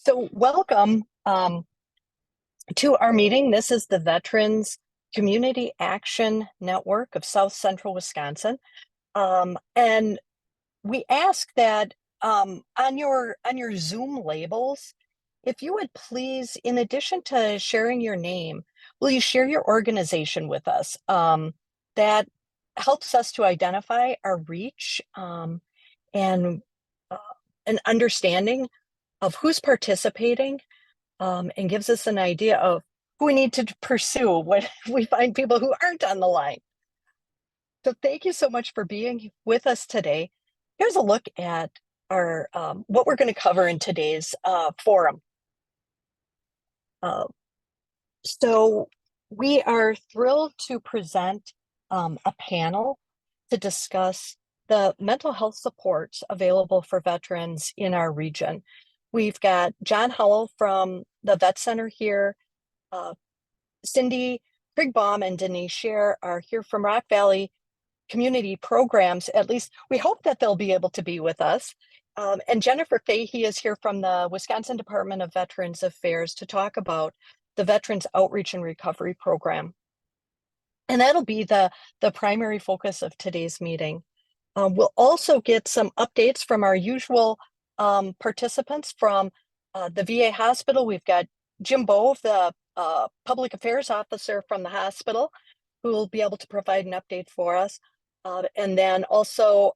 So welcome to our meeting. This is the Veterans Community Action Network of South Central Wisconsin. And we ask that on your Zoom labels, if you would please, in addition to sharing your name, will you share your organization with us? That helps us to identify our reach and uh, an understanding of who's participating and gives us an idea of who we need to pursue when we find people who aren't on the line. So thank you so much for being with us today. Here's a look at our what we're going to cover in today's forum. Uh, so we are thrilled to present a panel to discuss the mental health supports available for veterans in our region. We've got John Howell from the Vet Center here. Cindy Krigbaum and Denise Scher are here from Rock Valley Community Programs. At least we hope that they'll be able to be with us. And Jennifer Fahey is here from the Wisconsin Department of Veterans Affairs to talk about the Veterans Outreach and Recovery Program. And that'll be the primary focus of today's meeting. We'll also get some updates from our usual participants from the VA hospital. We've got Jim Bove, the public affairs officer from the hospital, who will be able to provide an update for us. And then also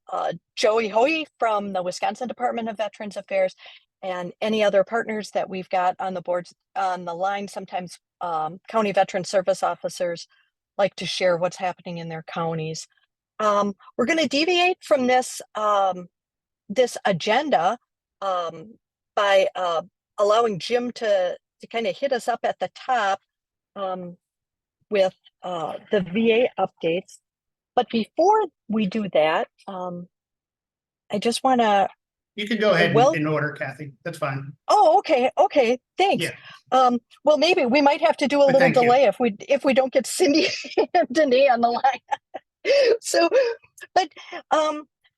Joey Hoey from the Wisconsin Department of Veterans Affairs, and any other partners that we've got on the boards on the line. Sometimes county veteran service officers like to share what's happening in their counties. We're going to deviate from this this agenda by allowing Jim to kind of hit us up at the top with the VA updates. But before we do that, I just want to. You can go ahead in order, Kathy. That's fine. Oh, okay. Okay. Thanks. Yeah. Well, maybe we might have to do a little delay if we don't get Cindy and Danae on the line. So, but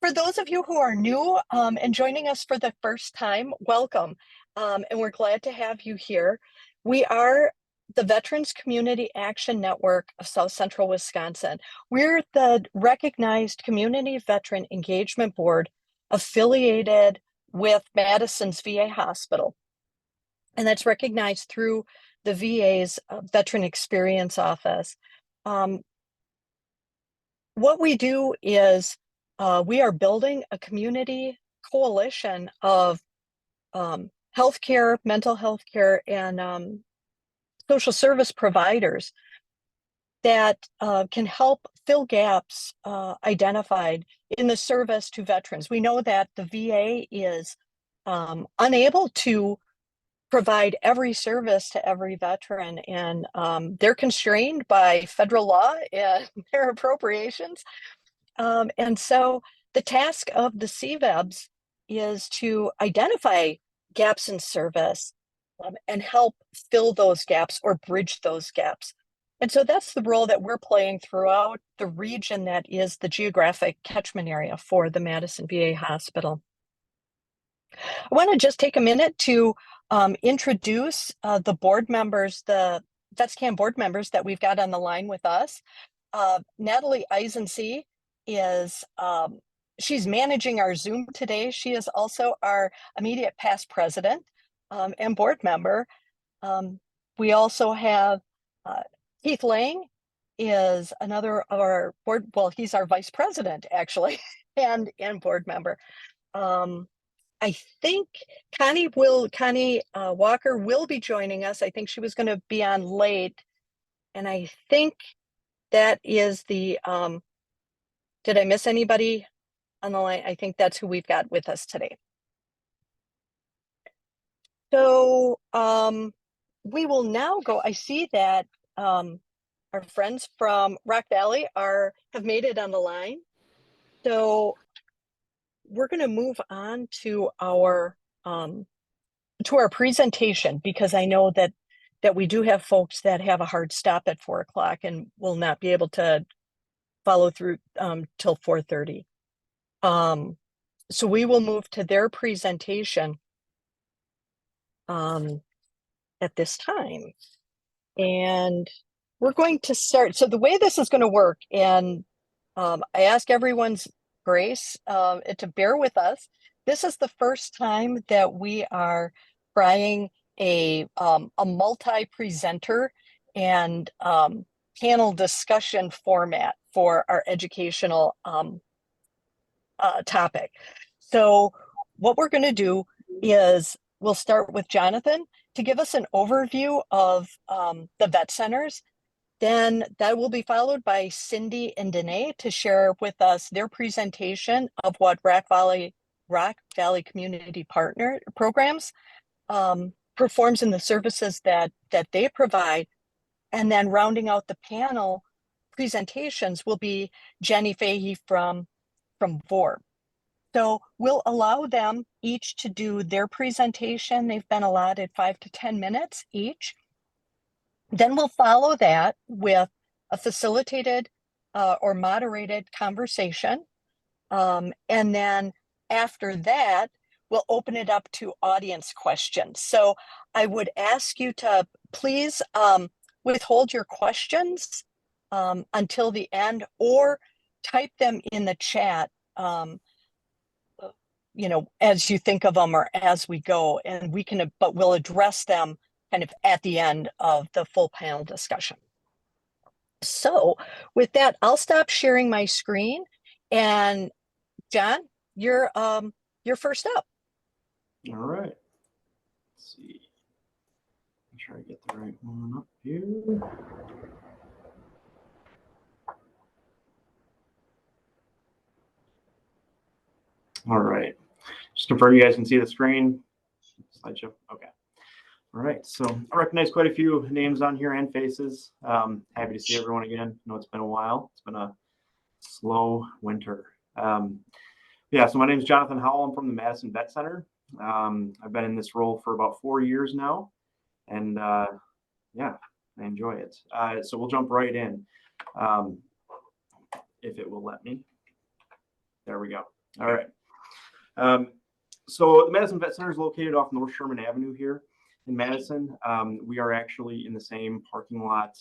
for those of you who are new and joining us for the first time, welcome. And we're glad to have you here. We are the Veterans Community Action Network of South Central Wisconsin. We're the recognized Community Veteran Engagement Board affiliated with Madison's VA Hospital. And that's recognized through the VA's Veteran Experience Office. What we do is we are building a community coalition of healthcare, mental health care, and social service providers that can help fill gaps identified in the service to veterans. We know that the VA is unable to provide every service to every veteran, and they're constrained by federal law and their appropriations. And so the task of the CVEBs is to identify gaps in service and help fill those gaps or bridge those gaps. And so that's the role that we're playing throughout the region that is the geographic catchment area for the Madison VA Hospital. I want to just take a minute to introduce the board members, the VetsCAN board members that we've got on the line with us. Natalie Eisensee is, she's managing our Zoom today. She is also our immediate past president and board member. We also have Keith Lang is another of our board, well, he's our vice president actually, and board member. I think Connie Walker will be joining us. I think she was going to be on late. And I think that is the, did I miss anybody on the line? I think that's who we've got with us today. So we will now go, I see that our friends from Rock Valley have made it on the line. So we're going to move on to our presentation, because I know that we do have folks that have a hard stop at 4 o'clock and will not be able to follow through till 4:30. So we will move to their presentation. at this time. And we're going to start. So the way this is going to work, and I ask everyone's grace to bear with us. This is the first time that we are trying a multi-presenter and panel discussion format for our educational topic. So what we're going to do is we'll start with Jonathan to give us an overview of the vet centers. Then that will be followed by Cindy and Danae to share with us their presentation of what Rock Valley Community Partner Programs performs in the services that they provide. And then rounding out the panel presentations will be Jenny Fahey from VORB. So we'll allow them each to do their presentation. They've been allotted 5 to 10 minutes each. Then we'll follow that with a facilitated or moderated conversation. And then after that, we'll open it up to audience questions. So I would ask you to please withhold your questions until the end, or type them in the chat, as you think of them or as we go, and but we'll address them kind of at the end of the full panel discussion. So with that, I'll stop sharing my screen, and John, you're first up. All right. Let's see. Make sure I get the right one up here. All right. Just confirm you guys can see the screen. Slideshow. Okay. All right. So I recognize quite a few names on here and faces. Happy to see everyone again. I know it's been a while. It's been a slow winter. Yeah, so my name is Jonathan Howell. I'm from the Madison Vet Center. I've been in this role for about 4 years now, and yeah, I enjoy it. So we'll jump right in, if it will let me. There we go. All right. So the Madison Vet Center is located off North Sherman Avenue here in Madison. We are actually in the same parking lot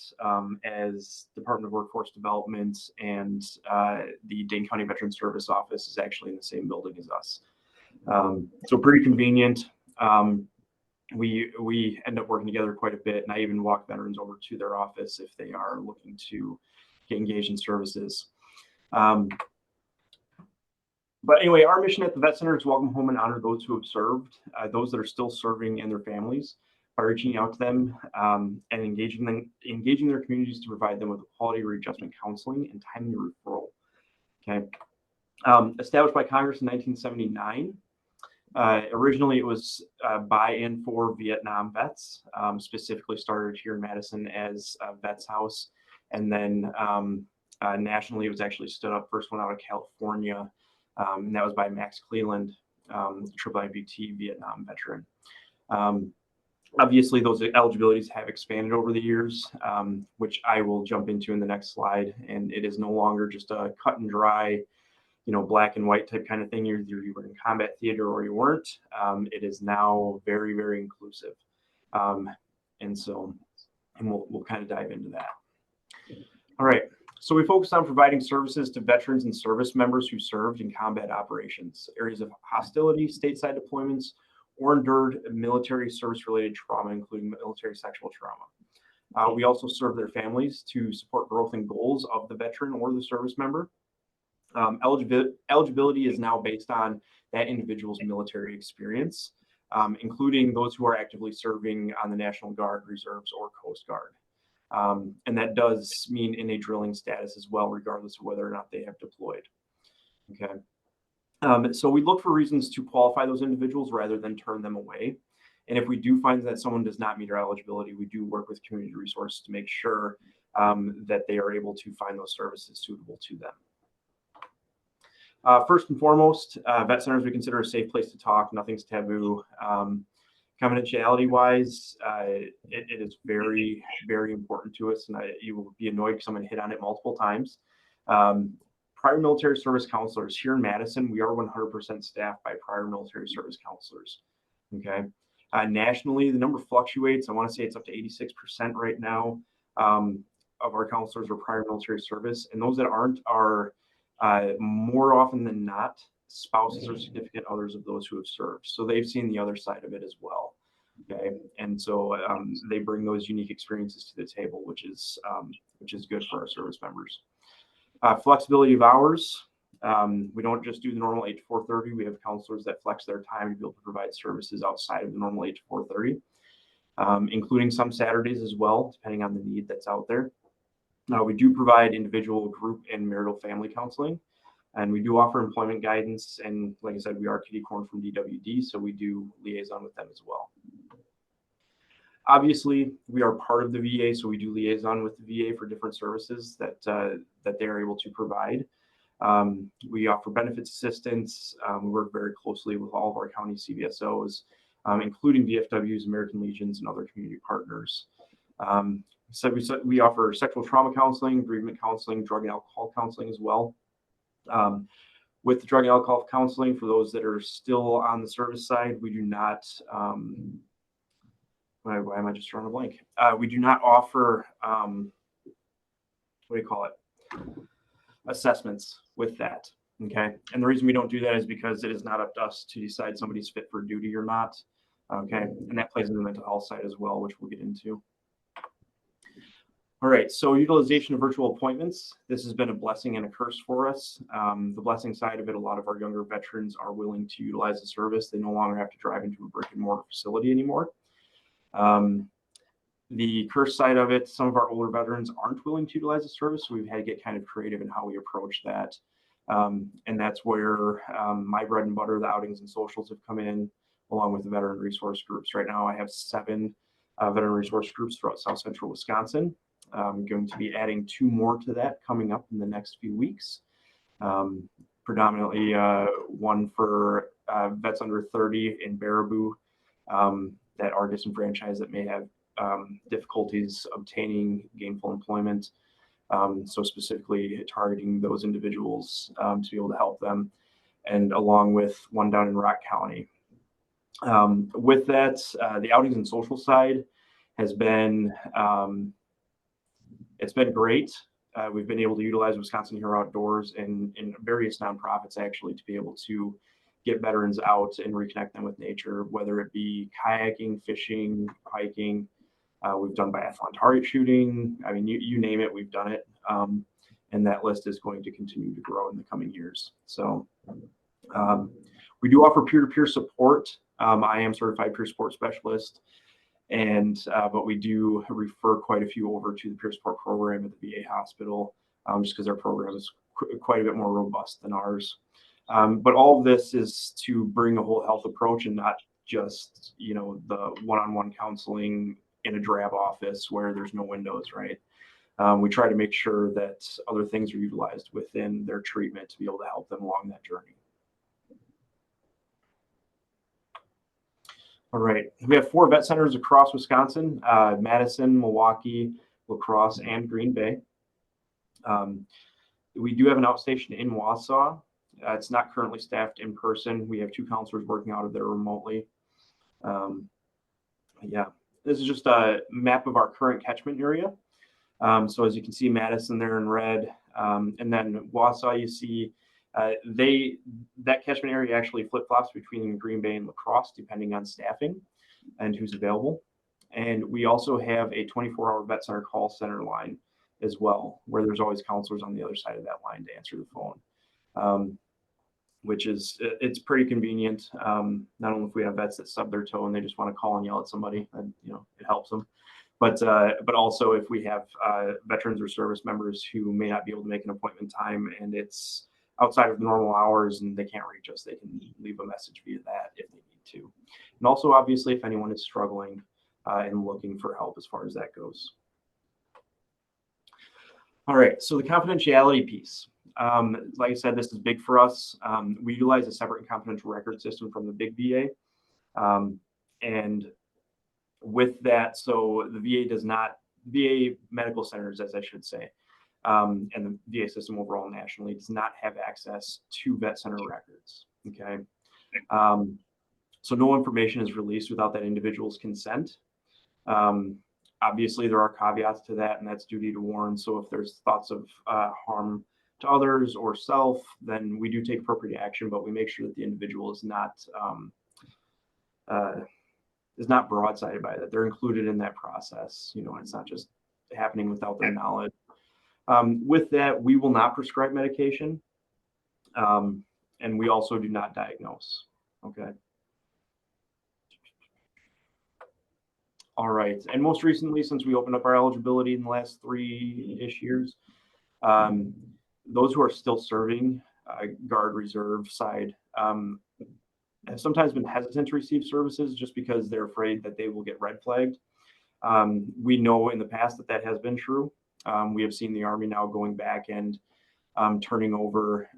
as Department of Workforce Development, and the Dane County Veteran Service Office is actually in the same building as us. So pretty convenient. We end up working together quite a bit, and I even walk veterans over to their office if they are looking to get engaged in services. But anyway, our mission at the Vet Center is to welcome home and honor those who have served, those that are still serving, and their families by reaching out to them and engaging their communities to provide them with quality readjustment counseling and timely referral. Okay. Established by Congress in 1979. Originally, it was by and for Vietnam vets, specifically started here in Madison as a Vets House. And then nationally, it was actually stood up, first one out of California. And that was by Max Cleland, triple amputee Vietnam veteran. Obviously, those eligibilities have expanded over the years, which I will jump into in the next slide. And it is no longer just a cut and dry, black and white type kind of thing. Either you were in combat theater or you weren't. It is now very, very inclusive. And we'll kind of dive into that. All right. So we focus on providing services to veterans and service members who served in combat operations, areas of hostility, stateside deployments, or endured military service-related trauma, including military sexual trauma. We also serve their families to support growth and goals of the veteran or the service member. Eligibility is now based on that individual's military experience, including those who are actively serving on the National Guard, Reserves, or Coast Guard. And that does mean in a drilling status as well, regardless of whether or not they have deployed. Okay. So we look for reasons to qualify those individuals rather than turn them away. And if we do find that someone does not meet our eligibility, we do work with community resources to make sure that they are able to find those services suitable to them. First and foremost, vet centers we consider a safe place to talk. Nothing's taboo. Confidentiality wise, it is very, very important to us, and you will be annoyed because I'm going to hit on it multiple times. Prior military service counselors here in Madison, we are 100% staffed by prior military service counselors. Okay. Nationally, the number fluctuates. I want to say it's up to 86% right now of our counselors are prior military service. And those that aren't are more often than not spouses or significant others of those who have served. So they've seen the other side of it as well. Okay, and so they bring those unique experiences to the table, which is good for our service members. Flexibility of hours. We don't just do the normal 8 to 4:30. We have counselors that flex their time to be able to provide services outside of the normal 8 to 4:30, including some Saturdays as well, depending on the need that's out there. We do provide individual, group, and marital family counseling, and we do offer employment guidance. And like I said, we are kitty corn from DWD, so we do liaison with them as well. Obviously, we are part of the VA, so we do liaison with the VA for different services that they are able to provide. We offer benefits assistance. We work very closely with all of our county CVSOs, including VFWs, American Legions, and other community partners. So we offer sexual trauma counseling, bereavement counseling, drug and alcohol counseling as well. With the drug and alcohol counseling, for those that are still on the service side, we do not. Why am I just drawing a blank? We do not offer, what do you call it? Assessments with that. Okay. And the reason we don't do that is because it is not up to us to decide somebody's fit for duty or not. Okay. And that plays into the mental health side as well, which we'll get into. All right. So utilization of virtual appointments. This has been a blessing and a curse for us. The blessing side of it, a lot of our younger veterans are willing to utilize the service. They no longer have to drive into a brick and mortar facility anymore. The curse side of it, some of our older veterans aren't willing to utilize the service, so we've had to get kind of creative in how we approach that. And that's where my bread and butter, the outings and socials, have come in, along with the veteran resource groups. Right now, I have 7 veteran resource groups throughout South Central Wisconsin. I'm going to be adding 2 more to that coming up in the next few weeks. Predominantly one for vets under 30 in Baraboo that are disenfranchised, that may have difficulties obtaining gainful employment. So specifically targeting those individuals to be able to help them, and along with one down in Rock County. With that, the outings and social side has been, it's been great. We've been able to utilize Wisconsin Hero Outdoors and various nonprofits actually to be able to get veterans out and reconnect them with nature, whether it be kayaking, fishing, hiking. We've done biathlon target shooting. I mean, you name it, we've done it. And that list is going to continue to grow in the coming years. So we do offer peer-to-peer support. I am certified peer support specialist, but we do refer quite a few over to the peer support program at the VA hospital, just because our program is quite a bit more robust than ours. But all of this is to bring a whole health approach, and not just, the one-on-one counseling in a drab office where there's no windows, right? We try to make sure that other things are utilized within their treatment to be able to help them along that journey. All right, we have 4 vet centers across Wisconsin: Madison, Milwaukee, La Crosse, and Green Bay. We do have an outstation in Wausau. It's not currently staffed in person. We have 2 counselors working out of there remotely. Yeah, this is just a map of our current catchment area. So as you can see, Madison there in red, and then Wausau, you see that catchment area actually flip-flops between Green Bay and La Crosse, depending on staffing and who's available. And we also have a 24-hour vet center call center line as well, where there's always counselors on the other side of that line to answer the phone, which is, it's pretty convenient. Not only if we have vets that stub their toe and they just want to call and yell at somebody, and it helps them. But also if we have veterans or service members who may not be able to make an appointment time and it's outside of the normal hours and they can't reach us, they can leave a message via that if they need to. And also, obviously, if anyone is struggling and looking for help as far as that goes. All right, so the confidentiality piece. Like I said, this is big for us. We utilize a separate and confidential record system from the big VA. And with that, so the VA medical centers, as I should say, and the VA system overall nationally does not have access to vet center records. Okay. So no information is released without that individual's consent. Obviously, there are caveats to that, and that's duty to warn. So if there's thoughts of harm to others or self, then we do take appropriate action, but we make sure that the individual is not broadsided by that. They're included in that process. You know, it's not just happening without their knowledge. With that, we will not prescribe medication, and we also do not diagnose. Okay. All right. And most recently, since we opened up our eligibility in the last 3-ish years, those who are still serving Guard Reserve side have sometimes been hesitant to receive services just because they're afraid that they will get red flagged. We know in the past that that has been true. We have seen the Army now going back and turning over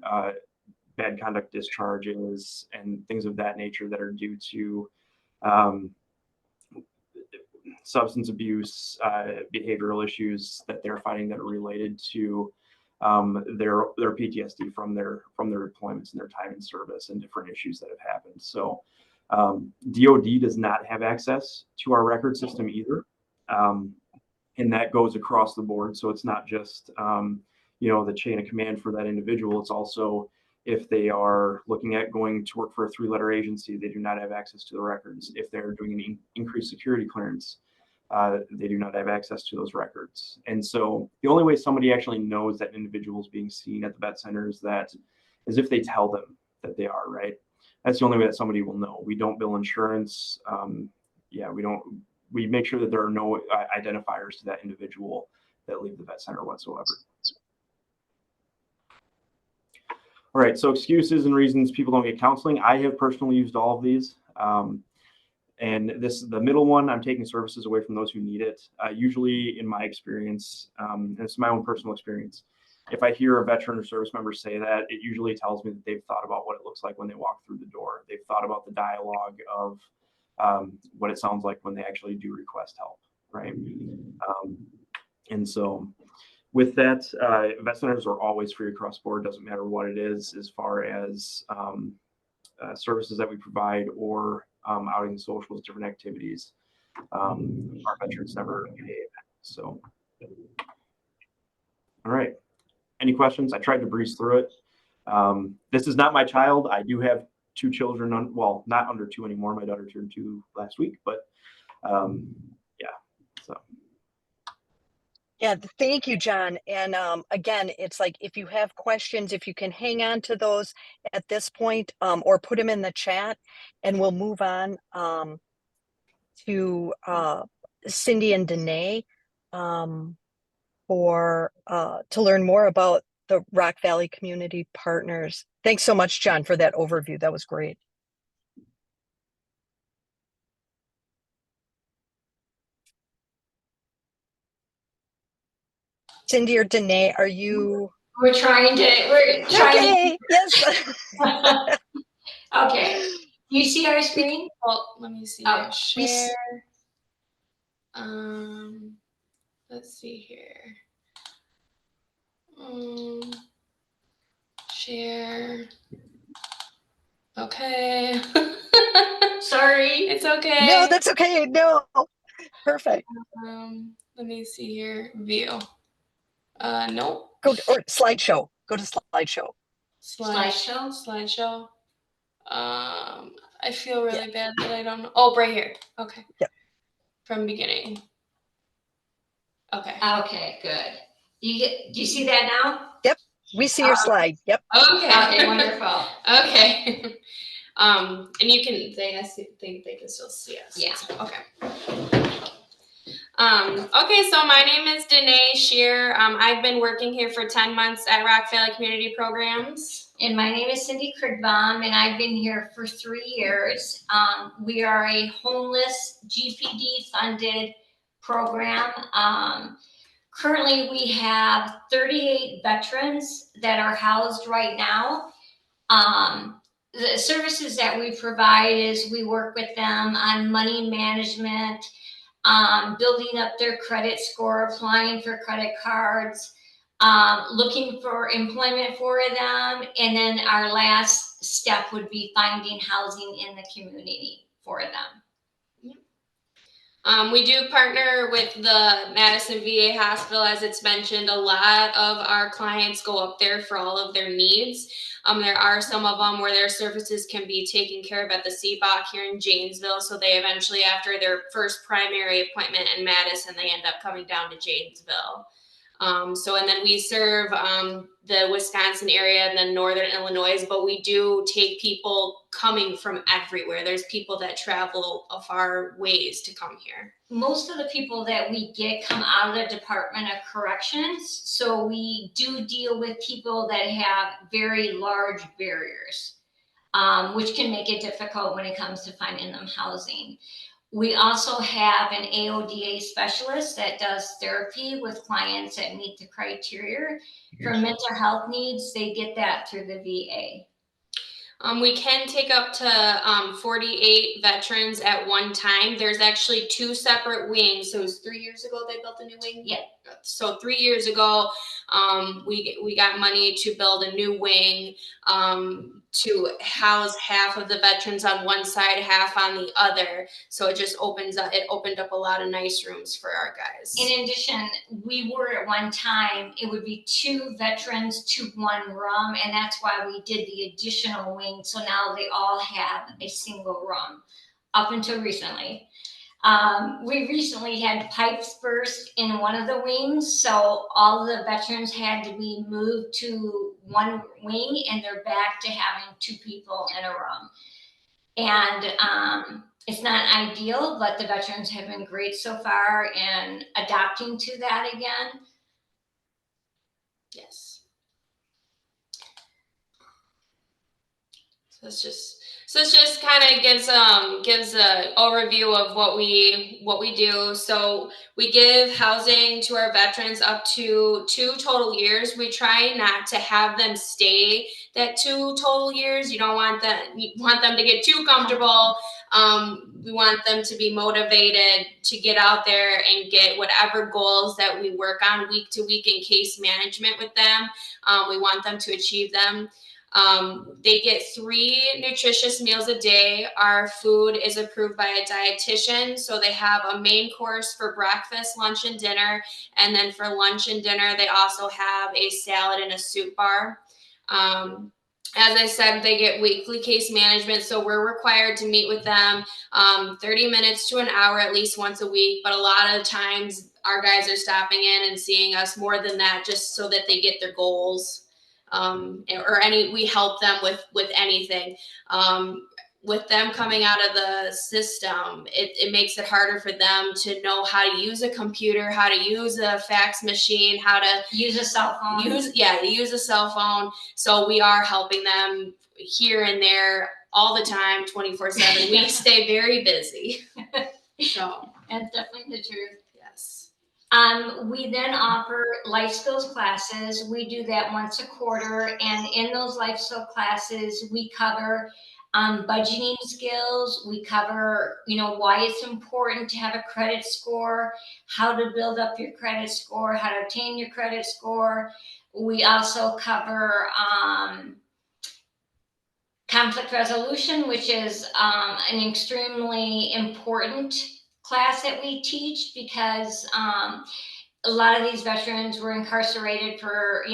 bad conduct discharges and things of that nature that are due to substance abuse, behavioral issues that they're finding that are related to their PTSD from their deployments and their time in service and different issues that have happened. So DoD does not have access to our record system either, and that goes across the board. So it's not just the chain of command for that individual. It's also if they are looking at going to work for a 3-letter agency, they do not have access to the records. If they're doing an increased security clearance, they do not have access to those records. And so the only way somebody actually knows that an individual is being seen at the vet center is if they tell them that they are, right? That's the only way that somebody will know. We don't bill insurance. We make sure that there are no identifiers to that individual that leave the vet center whatsoever. All right, so excuses and reasons people don't get counseling. I have personally used all of these. And the middle one, I'm taking services away from those who need it. Usually in my experience, and it's my own personal experience, if I hear a veteran or service member say that, it usually tells me that they've thought about what it looks like when they walk through the door. They've thought about the dialogue of what it sounds like when they actually do request help, right? And so with that, vet centers are always free across the board. Doesn't matter what it is as far as services that we provide or outing socials, different activities. Our veterans never pay. So, all right. Any questions? I tried to breeze through it. This is not my child. I do have 2 children. Well, not under 2 anymore. My daughter turned 2 last week, but yeah. So. Yeah, thank you, John. And again, it's like if you have questions, if you can hang on to those at this point or put them in the chat, and we'll move on to Cindy and Danae to learn more about the Rock Valley Community Partners. Thanks so much, John, for that overview. That was great. Cindy or Danae, are you? We're trying. Okay, yes. Okay. Do you see our screen? Well, let me see. Oh, Share. Let's see here. Share. Okay. Sorry. It's okay. No, that's okay. No. Perfect. Let me see here. View. Nope. Or slideshow. Go to slideshow. Slideshow. I feel really bad that I don't know. Oh, right here. Okay. Yep. From beginning. Okay. Okay, good. Do you see that now? Yep. We see your slide. Yep. Okay, wonderful. Okay. And you can, I think they can still see us. Yeah. Okay. Okay, so my name is Danae Shear. I've been working here for 10 months at Rock Valley Community Programs. And my name is Cindy Krigbaum, and I've been here for 3 years. We are a homeless GPD funded program. Currently, we have 38 veterans that are housed right now. The services that we provide is we work with them on money management, building up their credit score, applying for credit cards, looking for employment for them. And then our last step would be finding housing in the community for them. We do partner with the Madison VA hospital. As it's mentioned, a lot of our clients go up there for all of their needs. There are some of them where their services can be taken care of at the CBOC here in Janesville. So they eventually, after their first primary appointment in Madison, they end up coming down to Janesville. And then we serve the Wisconsin area and then Northern Illinois, but we do take people coming from everywhere. There's people that travel a far ways to come here. Most of the people that we get come out of the Department of Corrections, so we do deal with people that have very large barriers, which can make it difficult when it comes to finding them housing. We also have an AODA specialist that does therapy with clients that meet the criteria. For mental health needs, they get that through the VA. We can take up to 48 veterans at one time. There's actually 2 separate wings. So it was 3 years ago they built a new wing? Yeah. So 3 years ago, we got money to build a new wing to house half of the veterans on one side, half on the other. So it just opened up a lot of nice rooms for our guys. In addition, we were at one time, it would be 2 veterans to 1 room, and that's why we did the additional wing. So now they all have a single room up until recently. We recently had pipes burst in one of the wings, so all the veterans had to be moved to one wing, and they're back to having 2 people in a room. And it's not ideal, but the veterans have been great so far in adapting to that again. Yes. So it's just kind of gives a overview of what we do. So we give housing to our veterans up to 2 total years. We try not to have them stay that 2 total years. You want them to get too comfortable. We want them to be motivated to get out there and get whatever goals that we work on week to week in case management with them. We want them to achieve them. They get 3 nutritious meals a day. Our food is approved by a dietitian. So they have a main course for breakfast, lunch, and dinner. And then for lunch and dinner, they also have a salad and a soup bar. As I said, they get weekly case management. So we're required to meet with them 30 minutes to an hour at least once a week. But a lot of times our guys are stopping in and seeing us more than that, just so that they get their goals. We help them with anything. With them coming out of the system, it makes it harder for them to know how to use a computer, how to use a fax machine, how to use a cell phone. Use a cell phone. So we are helping them here and there all the time, 24/7. We stay very busy. So that's definitely the truth. Yes. We then offer life skills classes. We do that once a quarter, and in those life skill classes, we cover budgeting skills. We cover, why it's important to have a credit score, how to build up your credit score, how to obtain your credit score. We also cover conflict resolution, which is an extremely important class that we teach, because a lot of these veterans were incarcerated for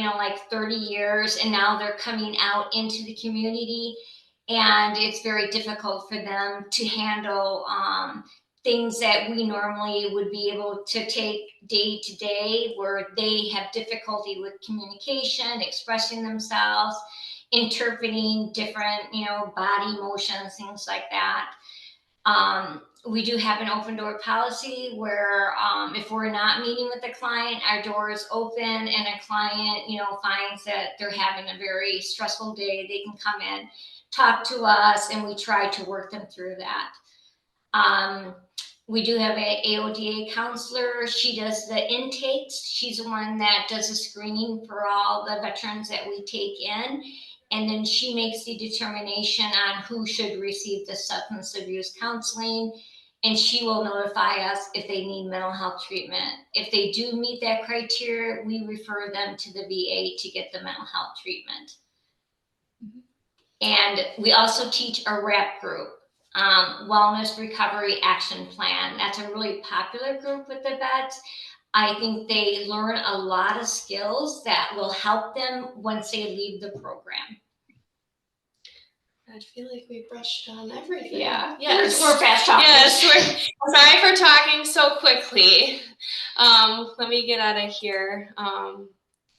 30 years, and now they're coming out into the community, and it's very difficult for them to handle things that we normally would be able to take day to day, where they have difficulty with communication, expressing themselves, interpreting different body motions, things like that. We do have an open door policy where if we're not meeting with the client, our door is open, and a client, finds that they're having a very stressful day, they can come in, talk to us, and we try to work them through that. We do have an AODA counselor. She does the intakes. She's the one that does the screening for all the veterans that we take in. And then she makes the determination on who should receive the substance abuse counseling. And she will notify us if they need mental health treatment. If they do meet that criteria, we refer them to the VA to get the mental health treatment. And we also teach a RAP group, Wellness Recovery Action Plan. That's a really popular group with the vets. I think they learn a lot of skills that will help them once they leave the program. I feel like we brushed on everything. Yeah. Yes. We're fast talkers. Yes. We're sorry for talking so quickly. Let me get out of here.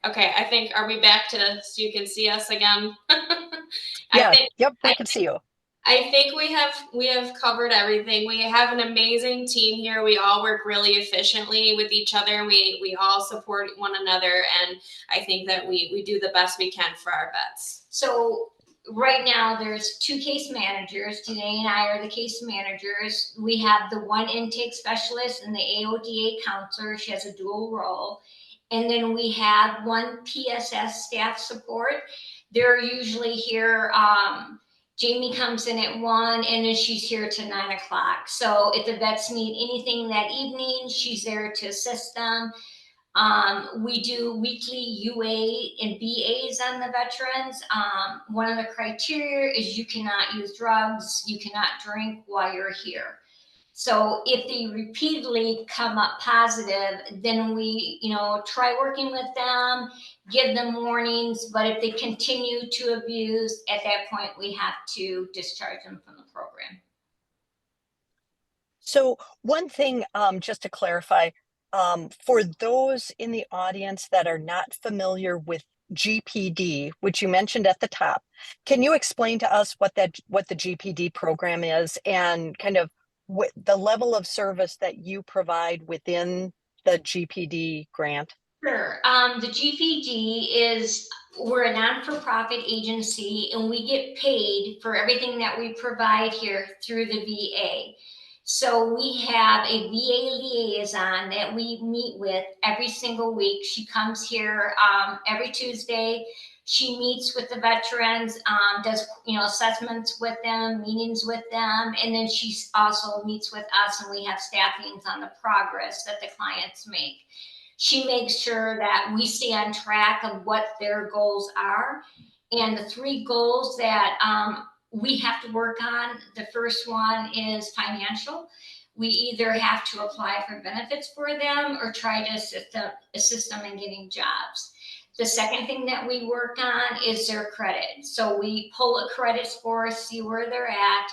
Okay, I think, are we back to so you can see us again? Yeah. Yep. We can see you. I think we have covered everything. We have an amazing team here. We all work really efficiently with each other. We all support one another, and I think that we do the best we can for our vets. So right now there's 2 case managers. Janae and I are the case managers. We have the 1 intake specialist and the AODA counselor. She has a dual role. And then we have 1 PSS staff support. They're usually here. Jamie comes in at 1 and then she's here to 9 o'clock. So if the vets need anything that evening, she's there to assist them. We do weekly UA and BAs on the veterans. One of the criteria is you cannot use drugs, you cannot drink while you're here. So if they repeatedly come up positive, then we, try working with them, give them warnings, but if they continue to abuse, at that point, we have to discharge them from the program. So one thing, just to clarify, for those in the audience that are not familiar with GPD, which you mentioned at the top, can you explain to us what the GPD program is and kind of the level of service that you provide within the GPD grant? Sure. The GPD we're a non-for-profit agency and we get paid for everything that we provide here through the VA. So we have a VA liaison that we meet with every single week. She comes here every Tuesday. She meets with the veterans, does assessments with them, meetings with them, and then she also meets with us and we have staffings on the progress that the clients make. She makes sure that we stay on track of what their goals are. And the 3 goals that we have to work on, the first one is financial. We either have to apply for benefits for them or try to assist them in getting jobs. The second thing that we work on is their credit. So we pull a credit score, see where they're at.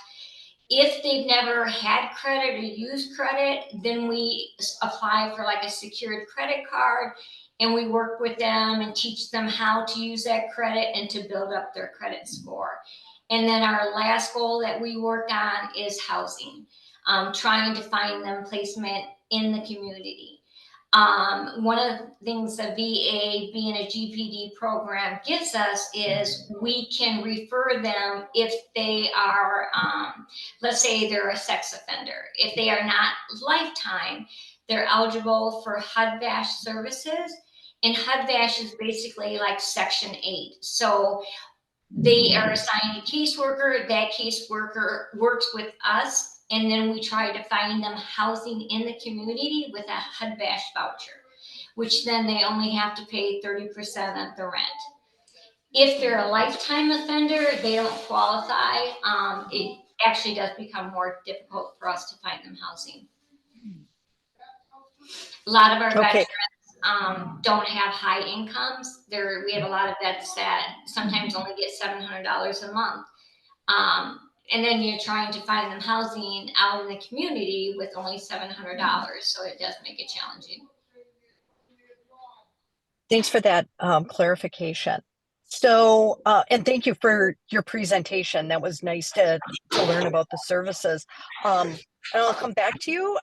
If they've never had credit or used credit, then we apply for like a secured credit card and we work with them and teach them how to use that credit and to build up their credit score. And then our last goal that we work on is housing, trying to find them placement in the community. One of the things the VA, being a GPD program, gives us is we can refer them if they are, let's say they're a sex offender. If they are not lifetime, they're eligible for HUD-VASH services. And HUD-VASH is basically like Section 8. So they are assigned a caseworker. That caseworker works with us. And then we try to find them housing in the community with a HUD-VASH voucher, which then they only have to pay 30% of the rent. If they're a lifetime offender, they don't qualify. It actually does become more difficult for us to find them housing. A lot of our veterans don't have high incomes. We have a lot of vets that sometimes only get $700 a month. And then you're trying to find them housing out in the community with only $700. So it does make it challenging. Thanks for that clarification. So, and thank you for your presentation. That was nice to learn about the services. And I'll come back to you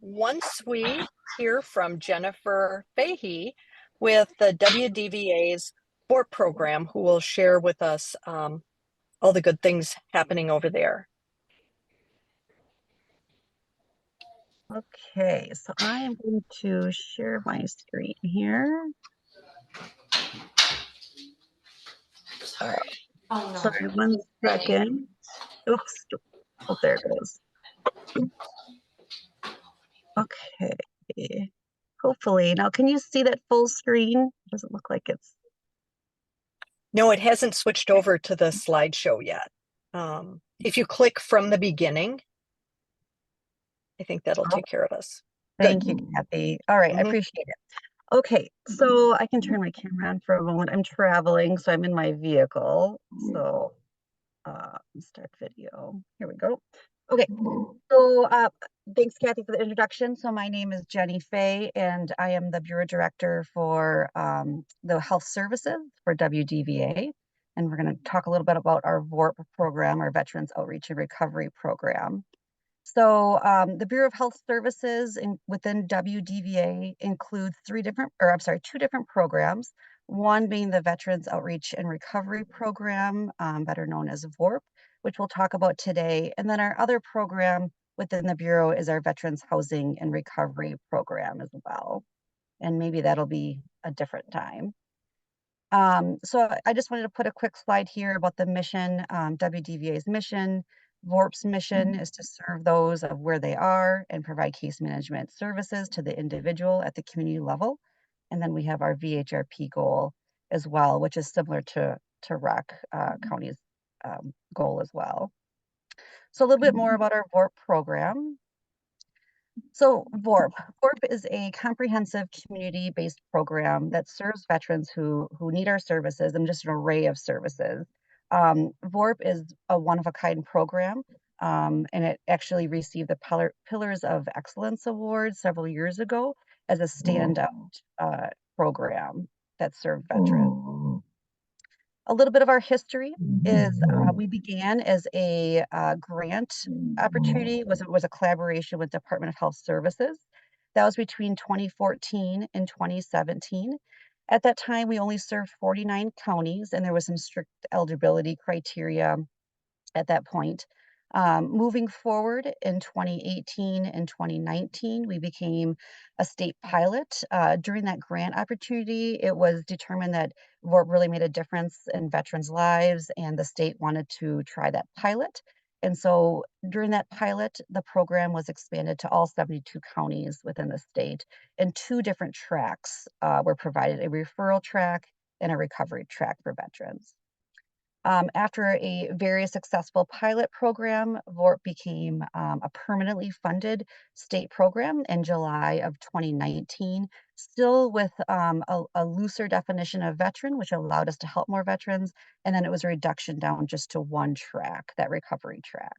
once we hear from Jennifer Fahey with the WDVA's sport program, who will share with us all the good things happening over there. Okay, so I am going to share my screen here. Oh, no. Sorry, 1 second. Oops. Oh, there it goes. Okay. Hopefully. Now, can you see that full screen? Doesn't look like it's. No, it hasn't switched over to the slideshow yet. If you click from the beginning, I think that'll take care of us. Thank you, Kathy. All right, I Mhm. appreciate it. Okay, so I can turn my camera on for a moment. I'm traveling, so I'm in my vehicle. So start video. Here we go. Okay, so thanks, Kathy, for the introduction. So my name is Jenny Fay, and I am the Bureau Director for the Health Services for WDVA. And we're going to talk a little bit about our VORP program, our Veterans Outreach and Recovery Program. So the Bureau of Health Services within WDVA includes two different programs. One being the Veterans Outreach and Recovery Program, better known as VORP, which we'll talk about today. And then our other program within the Bureau is our Veterans Housing and Recovery Program as well. And maybe that'll be a different time. So I just wanted to put a quick slide here about the mission, WDVA's mission. VORP's mission is to serve those of where they are and provide case management services to the individual at the community level. And then we have our VHRP goal as well, which is similar to Rock County's goal as well. So a little bit more about our VORP program. So VORP is a comprehensive community-based program that serves veterans who need our services and just an array of services. VORP is a one-of-a-kind program, and it actually received the Pillars of Excellence Award several years ago as a standout program that served veterans. A little bit of our history is we began as a grant opportunity. It was a collaboration with Department of Health Services. That was between 2014 and 2017. At that time, we only served 49 counties, and there was some strict eligibility criteria at that point. Moving forward in 2018 and 2019, we became a state pilot. During that grant opportunity, it was determined that VORP really made a difference in veterans' lives, and the state wanted to try that pilot. And so during that pilot, the program was expanded to all 72 counties within the state, and two different tracks were provided, a referral track and a recovery track for veterans. After a very successful pilot program, VORP became a permanently funded state program in July of 2019, still with a looser definition of veteran, which allowed us to help more veterans. And then it was a reduction down just to one track, that recovery track.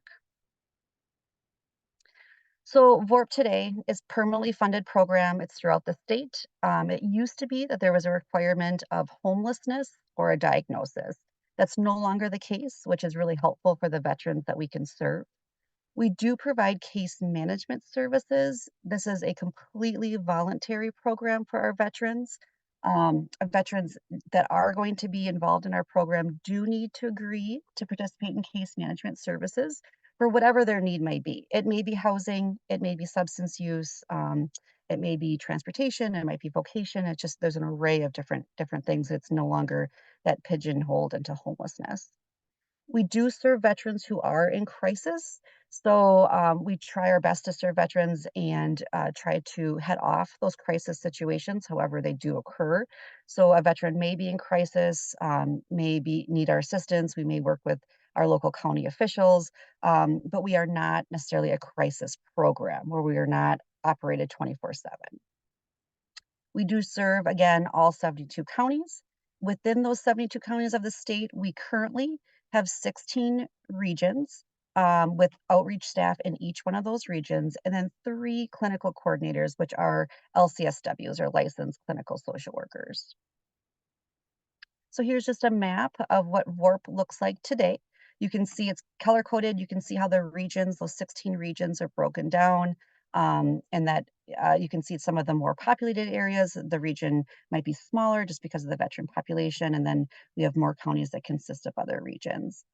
So VORP today is permanently funded program. It's throughout the state. It used to be that there was a requirement of homelessness or a diagnosis. That's no longer the case, which is really helpful for the veterans that we can serve. We do provide case management services. This is a completely voluntary program for our veterans. Veterans that are going to be involved in our program do need to agree to participate in case management services for whatever their need may be. It may be housing, it may be substance use, it may be transportation, it might be vocation. It's just there's an array of different things. It's no longer that pigeonholed into homelessness. We do serve veterans who are in crisis. So we try our best to serve veterans and try to head off those crisis situations, however they do occur. So a veteran may be in crisis, need our assistance. We may work with our local county officials, but we are not necessarily a crisis program where we are not operated 24/7. We do serve, again, all 72 counties. Within those 72 counties of the state, we currently have 16 regions with outreach staff in each one of those regions, and then 3 clinical coordinators, which are LCSWs, or licensed clinical social workers. So here's just a map of what VORP looks like today. You can see it's color coded. You can see how the regions, those 16 regions, are broken down, and that you can see some of the more populated areas. The region might be smaller just because of the veteran population, and then we have more counties that consist of other regions.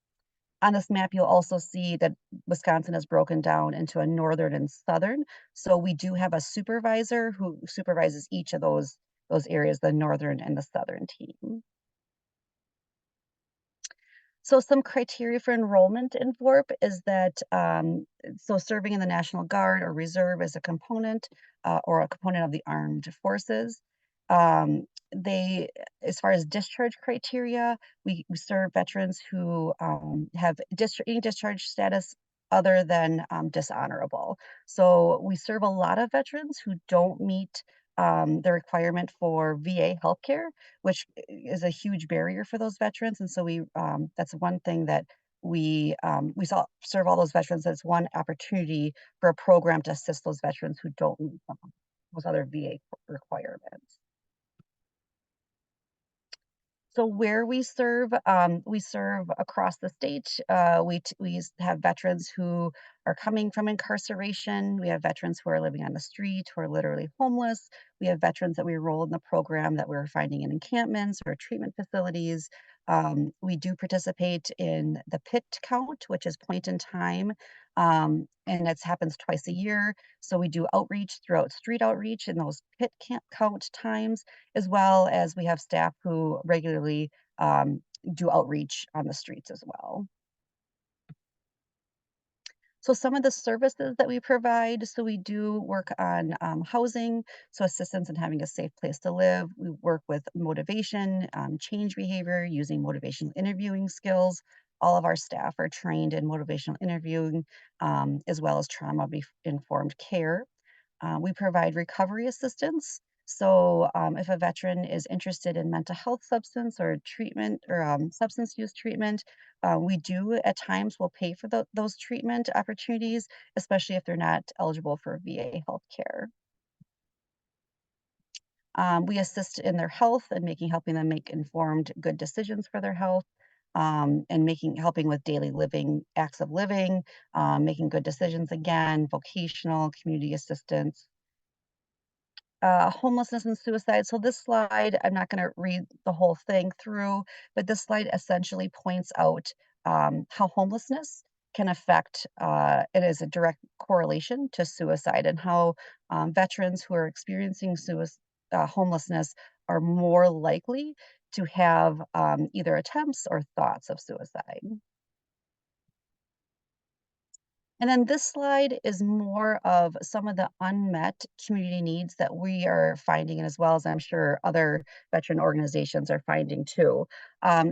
On this map, you'll also see that Wisconsin is broken down into a northern and southern. So we do have a supervisor who supervises each of those areas, the northern and the southern team. So some criteria for enrollment in VORP is that, so serving in the National Guard or Reserve is a component or a component of the armed forces. They, as far as discharge criteria, we serve veterans who have any discharge status other than dishonorable. So we serve a lot of veterans who don't meet the requirement for VA healthcare, which is a huge barrier for those veterans. And so we that's one thing that we serve all those veterans. That's one opportunity for a program to assist those veterans who don't meet those other VA requirements. So where we serve across the state. We have veterans who are coming from incarceration. We have veterans who are living on the street, who are literally homeless. We have veterans that we enroll in the program that we're finding in encampments or treatment facilities. We do participate in the PIT count, which is point in time, and it happens twice a year. So we do outreach throughout street outreach in those PIT count times, as well as we have staff who regularly do outreach on the streets as well. So some of the services that we provide, so we do work on housing, so assistance in having a safe place to live. We work with motivation, change behavior, using motivational interviewing skills. All of our staff are trained in motivational interviewing, as well as trauma-informed care. We provide recovery assistance. So if a veteran is interested in mental health substance or treatment or substance use treatment, we do at times will pay for those treatment opportunities, especially if they're not eligible for VA health care. We assist in their health and helping them make informed, good decisions for their health, and helping with daily living, acts of living, making good decisions again, vocational, community assistance. Homelessness and suicide. So this slide, I'm not going to read the whole thing through, but this slide essentially points out how homelessness can affect, it is a direct correlation to suicide, and how veterans who are experiencing homelessness are more likely to have either attempts or thoughts of suicide. And then this slide is more of some of the unmet community needs that we are finding, and as well as I'm sure other veteran organizations are finding too.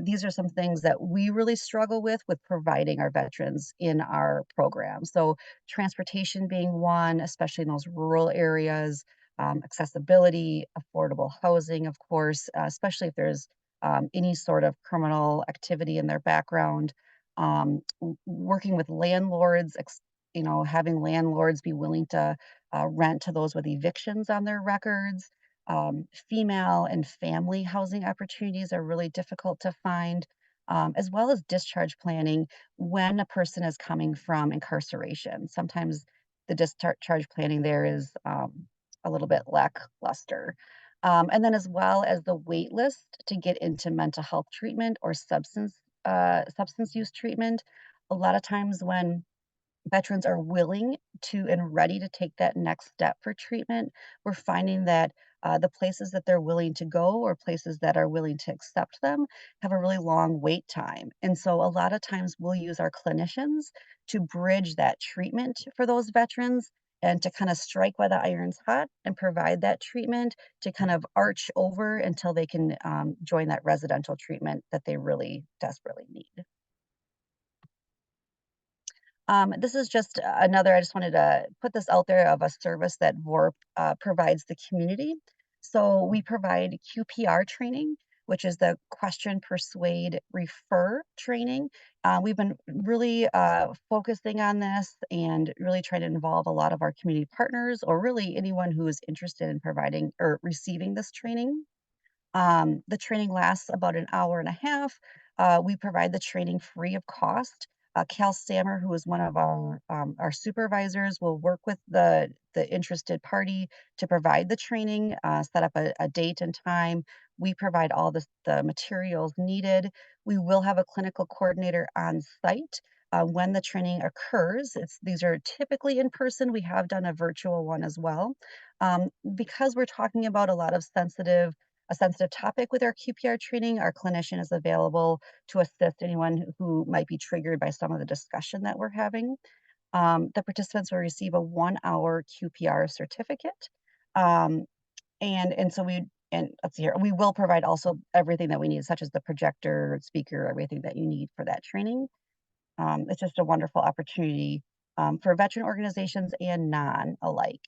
These are some things that we really struggle with providing our veterans in our program. So transportation being one, especially in those rural areas, accessibility, affordable housing, of course, especially if there's any sort of criminal activity in their background. Working with landlords, having landlords be willing to rent to those with evictions on their records. Female and family housing opportunities are really difficult to find, as well as discharge planning when a person is coming from incarceration. Sometimes the discharge planning there is a little bit lackluster. And then as well as the wait list to get into mental health treatment or substance use treatment. A lot of times when veterans are willing to and ready to take that next step for treatment, we're finding that the places that they're willing to go or places that are willing to accept them have a really long wait time. And so a lot of times we'll use our clinicians to bridge that treatment for those veterans and to kind of strike while the iron's hot and provide that treatment to kind of arch over until they can join that residential treatment that they really desperately need. This is just another, I just wanted to put this out there of a service that VORP provides the community. So we provide QPR training, which is the question, persuade, refer training. We've been really focusing on this and really trying to involve a lot of our community partners, or really anyone who is interested in providing or receiving this training. The training lasts about an hour and a half. We provide the training free of cost. Cal Stammer, who is one of our supervisors, will work with the interested party to provide the training, set up a date and time. We provide all the materials needed. We will have a clinical coordinator on site when the training occurs. These are typically in person. We have done a virtual one as well. Because we're talking about a sensitive topic with our QPR training, our clinician is available to assist anyone who might be triggered by some of the discussion that we're having. The participants will receive a 1-hour QPR certificate. And so we and let's see here, we will provide also everything that we need, such as the projector, speaker, everything that you need for that training. It's just a wonderful opportunity for veteran organizations and non alike.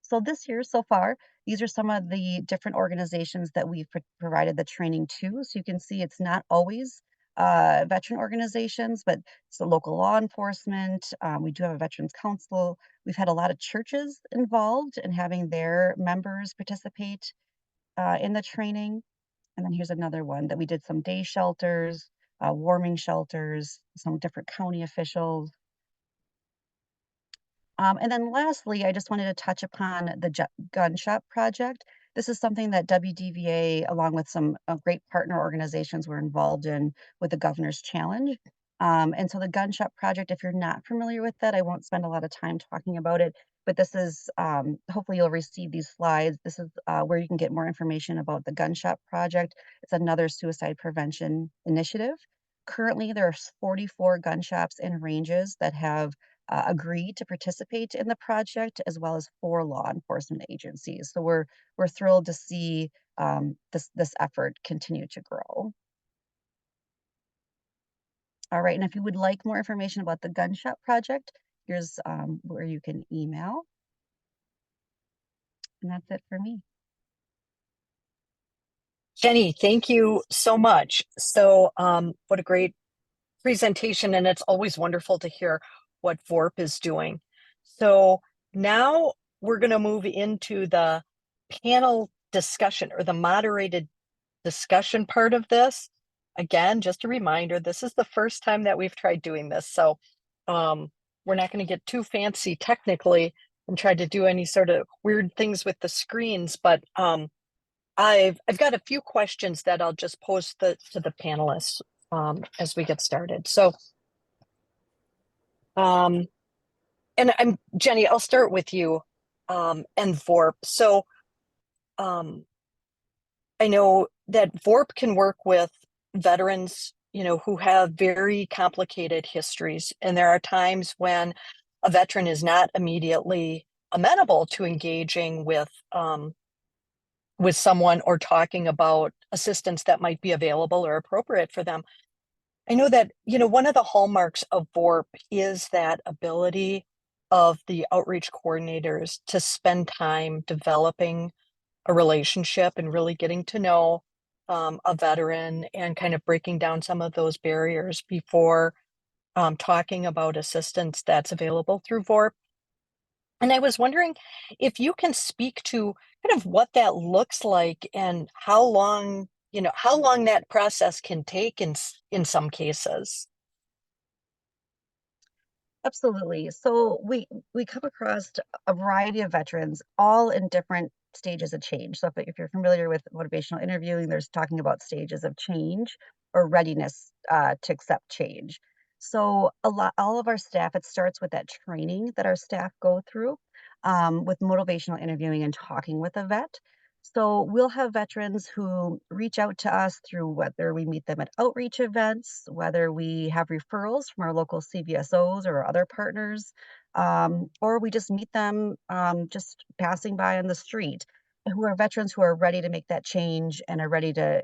So this year, so far, these are some of the different organizations that we've provided the training to. So you can see it's not always veteran organizations, but it's the local law enforcement. We do have a Veterans Council. We've had a lot of churches involved in having their members participate in the training. And then here's another one that we did some day shelters, warming shelters, some different county officials. And then lastly, I just wanted to touch upon the gun shop project. This is something that WDVA, along with some great partner organizations, were involved in with the Governor's Challenge. And so the gun shop project, if you're not familiar with that, I won't spend a lot of time talking about it, but this is, hopefully you'll receive these slides. This is where you can get more information about the gun shop project. It's another suicide prevention initiative. Currently, there are 44 gun shops and ranges that have agreed to participate in the project, as well as 4 law enforcement agencies. So we're thrilled to see this effort continue to grow. All right, and if you would like more information about the gun shop project, here's where you can email. And that's it for me. Jenny, thank you so much. So what a great presentation, and it's always wonderful to hear what VORP is doing. So now we're going to move into the panel discussion, or the moderated discussion part of this. Again, just a reminder, this is the first time that we've tried doing this. So we're not going to get too fancy technically and try to do any sort of weird things with the screens, but I've got a few questions that I'll just pose to the panelists as we get started. So, and Jenny, I'll start with you and VORP. So, I know that VORP can work with veterans, who have very complicated histories, and there are times when a veteran is not immediately amenable to engaging with someone or talking about assistance that might be available or appropriate for them. I know that, one of the hallmarks of VORP is that ability of the outreach coordinators to spend time developing a relationship and really getting to know a veteran and kind of breaking down some of those barriers before talking about assistance that's available through VORP. And I was wondering if you can speak to kind of what that looks like and how long that process can take in some cases. Absolutely. So we come across a variety of veterans, all in different stages of change. So if you're familiar with motivational interviewing, there's talking about stages of change or readiness to accept change. So all of our staff, it starts with that training that our staff go through with motivational interviewing and talking with a vet. So we'll have veterans who reach out to us through whether we meet them at outreach events, whether we have referrals from our local CVSOs or other partners, or we just meet them just passing by on the street, who are veterans who are ready to make that change and are ready to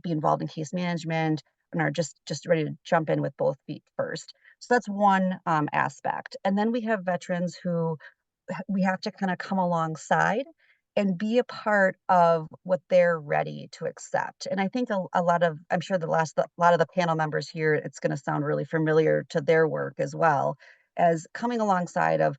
be involved in case management and are just ready to jump in with both feet first. So that's one aspect. And then we have veterans who we have to kind of come alongside and be a part of what they're ready to accept. And I think a lot of, I'm sure a lot of the panel members here, it's going to sound really familiar to their work as well, as coming alongside of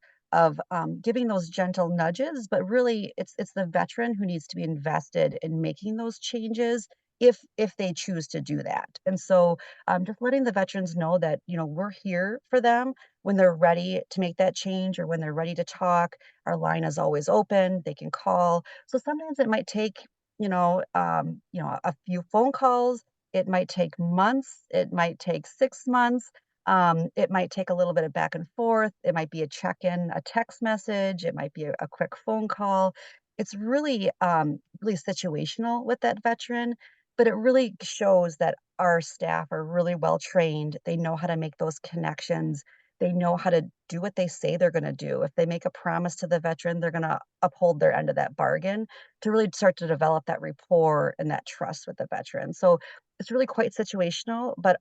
giving those gentle nudges, but really it's the veteran who needs to be invested in making those changes if they choose to do that. And so just letting the veterans know that, we're here for them when they're ready to make that change or when they're ready to talk. Our line is always open. They can call. So sometimes it might take, a few phone calls. It might take months. It might take 6 months. It might take a little bit of back and forth. It might be a check-in, a text message. It might be a quick phone call. It's really, really situational with that veteran, but it really shows that our staff are really well trained. They know how to make those connections. they know how to do what they say they're going to do. If they make a promise to the veteran, they're going to uphold their end of that bargain, to really start to develop that rapport and that trust with the veteran. So it's really quite situational, but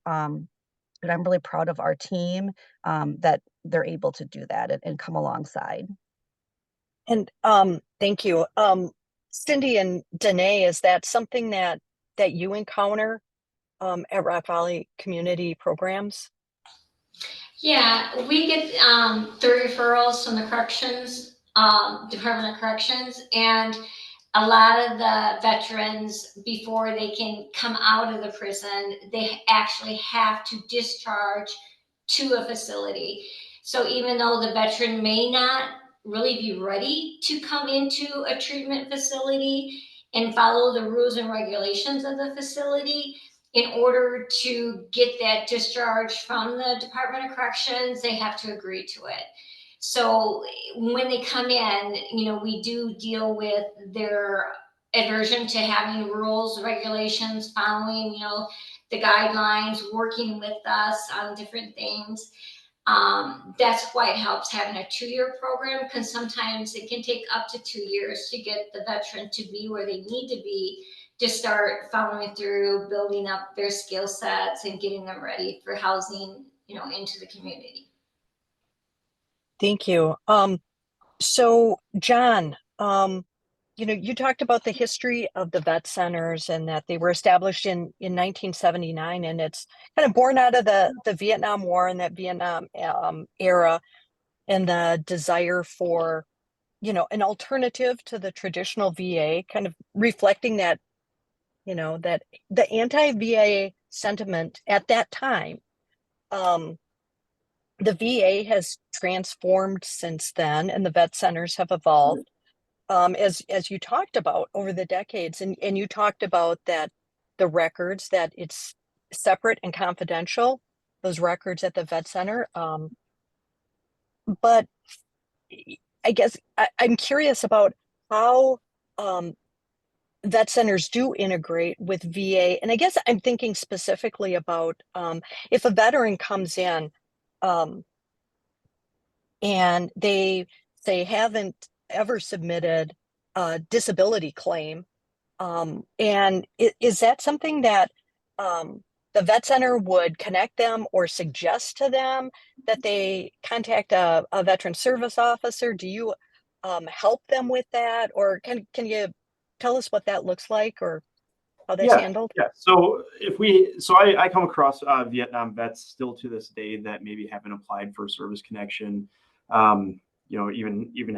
and I'm really proud of our team, that they're able to do that and come alongside. And thank you. Cindy and Danae, is that something that you encounter at Rock Valley Community Programs? Yeah, we get the referrals from the corrections, Department of Corrections, and a lot of the veterans, before they can come out of the prison, they actually have to discharge to a facility. So even though the veteran may not really be ready to come into a treatment facility and follow the rules and regulations of the facility, in order to get that discharge from the Department of Corrections, they have to agree to it. So when they come in, we do deal with their aversion to having rules, regulations, following, the guidelines, working with us on different things. That's why it helps having a 2-year program, because sometimes it can take up to 2 years to get the veteran to be where they need to be, to start following through, building up their skill sets and getting them ready for housing, into the community. Thank you. So John, you talked about the history of the vet centers and that they were established in 1979, and it's kind of born out of the Vietnam War and that Vietnam era, and the desire for, an alternative to the traditional VA, kind of reflecting that, that the anti-VA sentiment at that time. The VA has transformed since then, and the vet centers have evolved, as you talked about over the decades, and you talked about that the records, that it's separate and confidential, those records at the vet center. But I guess I'm curious about how vet centers do integrate with VA, and I guess I'm thinking specifically about if a veteran comes in. And they haven't ever submitted a disability claim. And is that something that the vet center would connect them or suggest to them that they contact a veteran service officer? Do you help them with that? Or can you tell us what that looks like or how that's handled? Yeah. So I come across Vietnam vets still to this day that maybe haven't applied for service connection. Even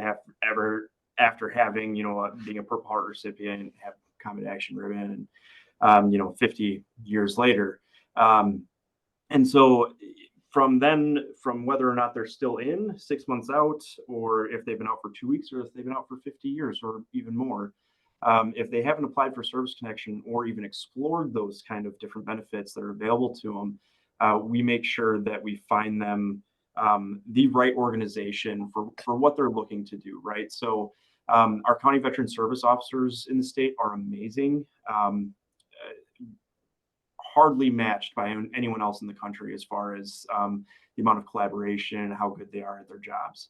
after having, being a Purple Heart recipient, have combat action ribbon, and 50 years later. And so from whether or not they're still in 6 months out, or if they've been out for 2 weeks, or if they've been out for 50 years or even more, if they haven't applied for service connection or even explored those kind of different benefits that are available to them, we make sure that we find them the right organization for what they're looking to do, right? So our county veteran service officers in the state are amazing, hardly matched by anyone else in the country as far as the amount of collaboration and how good they are at their jobs.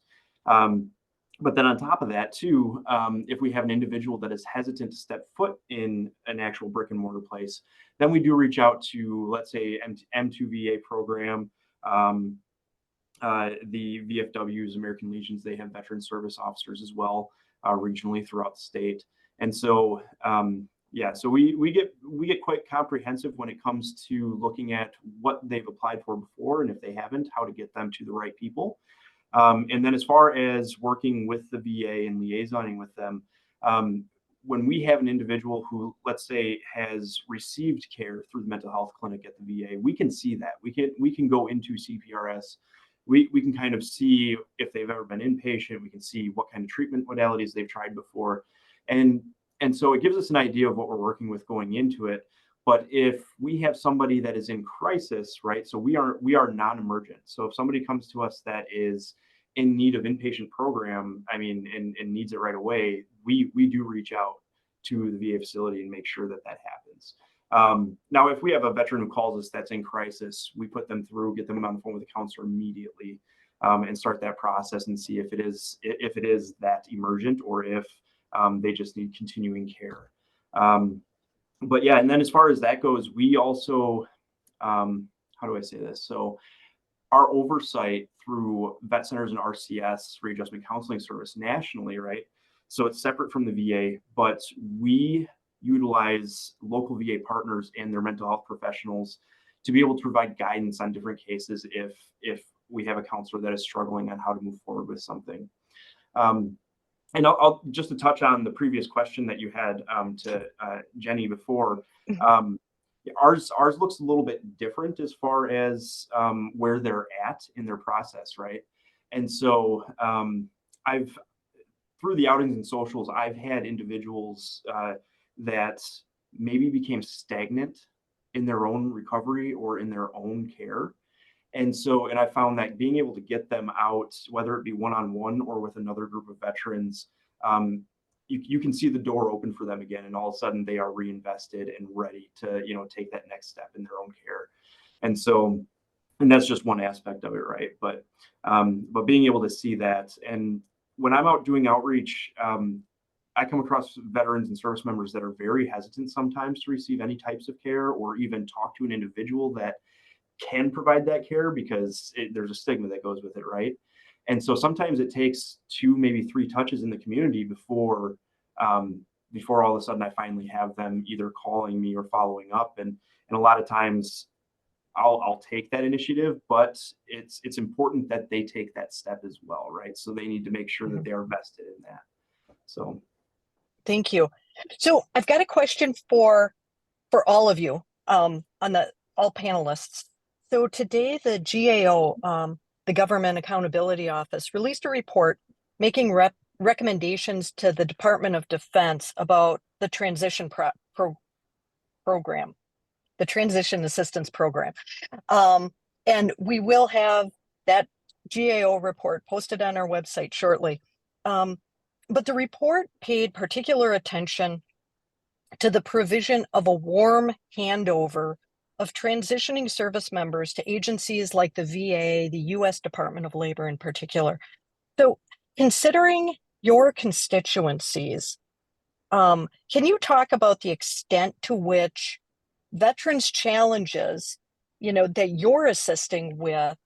But then on top of that too, if we have an individual that is hesitant to step foot in an actual brick and mortar place, then we do reach out to, let's say, M2VA program, the VFWs, American Legions. They have veteran service officers as well, regionally throughout the state. And so, so we get quite comprehensive when it comes to looking at what they've applied for before, and if they haven't, how to get them to the right people. And then as far as working with the VA and liaisoning with them, when we have an individual who, let's say, has received care through the mental health clinic at the VA, we can see that. We can go into CPRS. We can kind of see if they've ever been inpatient. We can see what kind of treatment modalities they've tried before. And so it gives us an idea of what we're working with going into it. But if we have somebody that is in crisis, right? So we are non-emergent. So if somebody comes to us that is in need of inpatient program, and needs it right away, we do reach out to the VA facility and make sure that happens. Now, if we have a veteran who calls us that's in crisis, we put them through, get them on the phone with the counselor immediately. and start that process and see if it is that emergent or if they just need continuing care. But yeah, and then as far as that goes, we also, how do I say this? So our oversight through vet centers and RCS, readjustment counseling service nationally, right? So it's separate from the VA, but we utilize local VA partners and their mental health professionals to be able to provide guidance on different cases if we have a counselor that is struggling on how to move forward with something. And I'll just to touch on the previous question that you had to Jenny before. Ours looks a little bit different as far as where they're at in their process, right? And so I've through the outings and socials, I've had individuals that maybe became stagnant in their own recovery or in their own care. And so, and I found that being able to get them out, whether it be one-on-one or with another group of veterans, you can see the door open for them again, and all of a sudden they are reinvested and ready to, take that next step in their own care. And so, and that's just one aspect of it, right? But being able to see that, and when I'm out doing outreach, I come across veterans and service members that are very hesitant sometimes to receive any types of care or even talk to an individual that can provide that care because there's a stigma that goes with it, right? And so sometimes it takes 2, maybe 3 touches in the community before all of a sudden I finally have them either calling me or following up. And a lot of times I'll take that initiative, but it's important that they take that step as well, right? So they need to make sure that they are vested in that. So thank you. So I've got a question for all of you, on all panelists. So today the GAO, the Government Accountability Office, released a report making recommendations to the Department of Defense about the transition program, the Transition Assistance Program. And we will have that GAO report posted on our website shortly. But the report paid particular attention to the provision of a warm handover of transitioning service members to agencies like the VA, the U.S. Department of Labor in particular. So considering your constituencies, can you talk about the extent to which veterans' challenges, that you're assisting with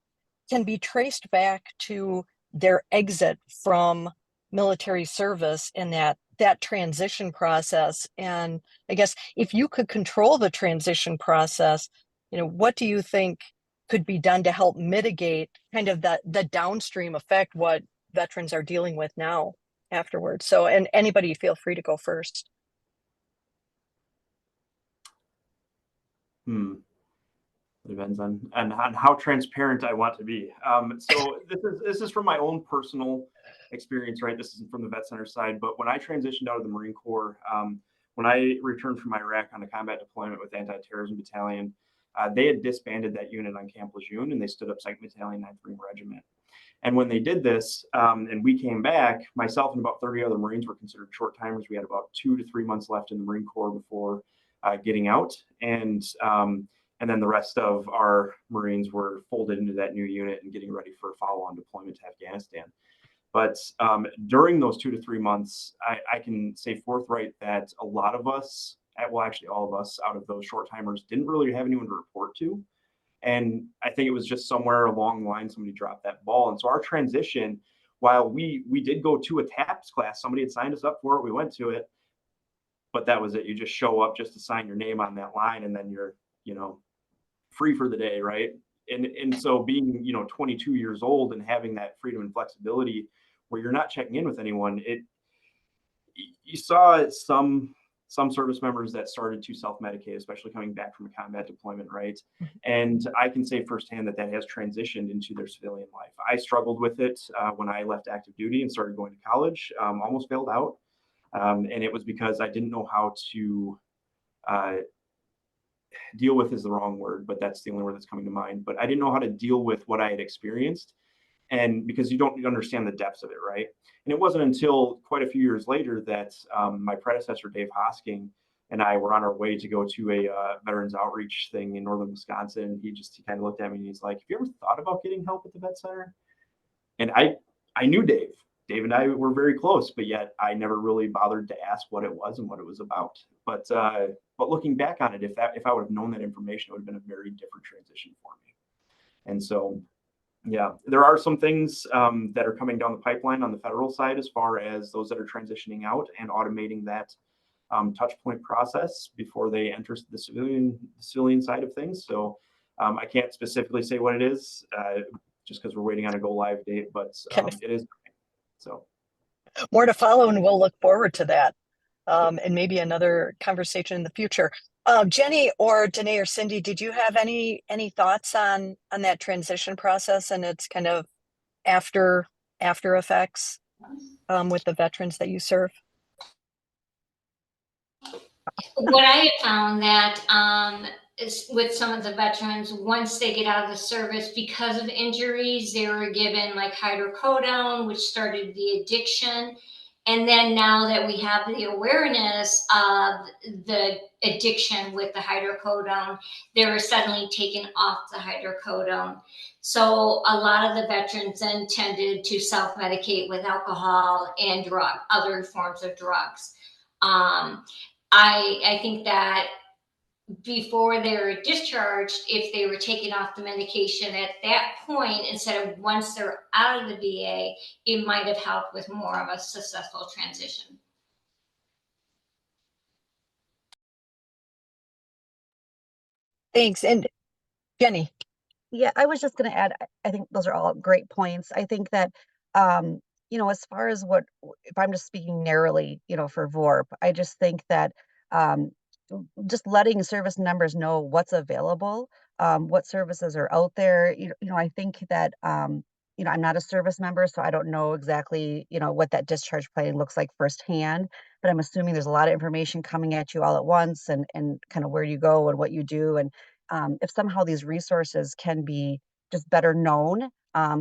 can be traced back to their exit from military service and that transition process? And I guess if you could control the transition process, what do you think could be done to help mitigate kind of the downstream effect what veterans are dealing with now afterwards? So, and anybody feel free to go first. Depends on how transparent I want to be. So this is from my own personal experience, right? This isn't from the vet center side, but when I transitioned out of the Marine Corps, when I returned from Iraq on a combat deployment with Anti-Terrorism Battalion, they had disbanded that unit on Camp Lejeune and they stood up 2nd Battalion, 9th Marine Regiment. And when they did this, and we came back, myself and about 30 other Marines were considered short timers. We had about 2 to 3 months left in the Marine Corps before getting out. And then the rest of our Marines were folded into that new unit and getting ready for a follow-on deployment to Afghanistan. But during those 2 to 3 months, I can say forthright that a lot of us, well, actually all of us out of those short timers didn't really have anyone to report to. And I think it was just somewhere along the line, somebody dropped that ball. And so our transition, while we did go to a TAPS class, somebody had signed us up for it, we went to it, but that was it. You just show up just to sign your name on that line, and then you're, free for the day, right? And so being, 22 years old and having that freedom and flexibility where you're not checking in with anyone, you saw some service members that started to self-medicate, especially coming back from a combat deployment, right? And I can say firsthand that has transitioned into their civilian life. I struggled with it when I left active duty and started going to college, almost failed out. And it was because I didn't know how to deal with is the wrong word, but that's the only word that's coming to mind. But I didn't know how to deal with what I had experienced. And because you don't understand the depths of it, right? And it wasn't until quite a few years later that my predecessor, Dave Hosking, and I were on our way to go to a veterans outreach thing in northern Wisconsin. He kind of looked at me and he's like, "Have you ever thought about getting help at the vet center?" And I knew Dave. Dave and I were very close, but yet I never really bothered to ask what it was and what it was about. But looking back on it, if I would have known that information, it would have been a very different transition for me. And so, yeah, there are some things that are coming down the pipeline on the federal side as far as those that are transitioning out and automating that touch point process before they enter the civilian side of things. So I can't specifically say what it is just because we're waiting on a go live date, but it is. So more to follow, and we'll look forward to that. And maybe another conversation in the future. Jenny or Danae or Cindy, did you have any thoughts on that transition process and its kind of after effects with the veterans that you serve? What I have found that is with some of the veterans, once they get out of the service because of injuries, they were given like hydrocodone, which started the addiction. And then now that we have the awareness of the addiction with the hydrocodone, they were suddenly taken off the hydrocodone. So a lot of the veterans then tended to self-medicate with alcohol and other forms of drugs. I think that before they were discharged, if they were taken off the medication at that point, instead of once they're out of the VA, it might have helped with more of a successful transition. Thanks. And Jenny. Yeah, I was just going to add, I think those are all great points. I think that, as far as if I'm just speaking narrowly, for VORP, I just think that just letting service members know what's available, what services are out there. I think that, I'm not a service member, so I don't know exactly, what that discharge plan looks like firsthand, but I'm assuming there's a lot of information coming at you all at once and kind of where you go and what you do. And if somehow these resources can be just better known,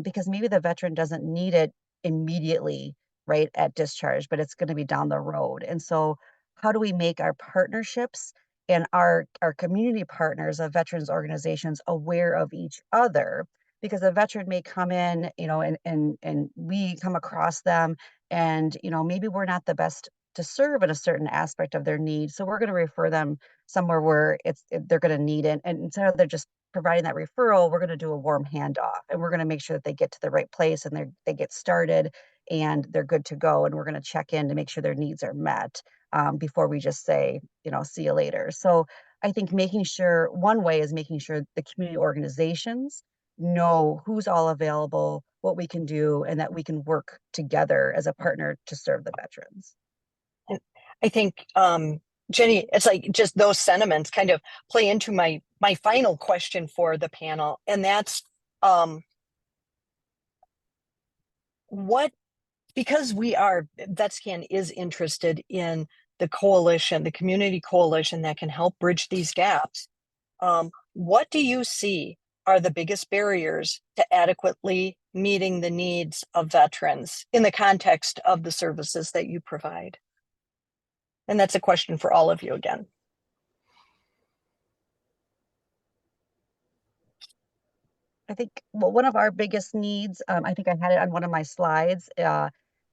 because maybe the veteran doesn't need it immediately, right, at discharge, but it's going to be down the road. And so how do we make our partnerships and our community partners of veterans organizations aware of each other? Because a veteran may come in, and we come across them, and maybe we're not the best to serve in a certain aspect of their needs, so we're going to refer them somewhere where they're going to need it. And instead of just providing that referral, we're going to do a warm handoff, and we're going to make sure that they get to the right place and they get started and they're good to go. And we're going to check in to make sure their needs are met before we just say, see you later. So I think one way is making sure the community organizations know who's all available, what we can do, and that we can work together as a partner to serve the veterans. I think, Jenny, it's like just those sentiments kind of play into my final question for the panel. And that's because VetsCAN is interested in the coalition, the community coalition that can help bridge these gaps. What do you see are the biggest barriers to adequately meeting the needs of veterans in the context of the services that you provide? And that's a question for all of you again. I think one of our biggest needs, I think I had it on one of my slides,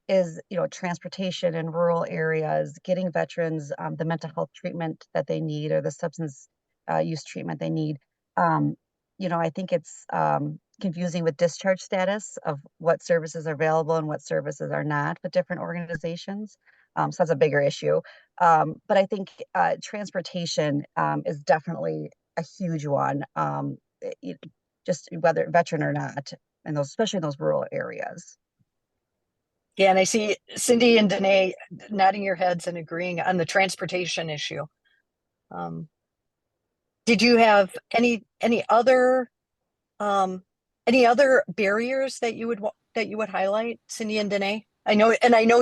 is transportation in rural areas, getting veterans the mental health treatment that they need or the substance use treatment they need. I think it's confusing with discharge status of what services are available and what services are not with different organizations. So that's a bigger issue. But I think transportation is definitely a huge one, just whether veteran or not, and especially in those rural areas. Yeah, and I see Cindy and Danae nodding your heads and agreeing on the transportation issue. Did you have any other barriers that you would highlight, Cindy and Danae? I know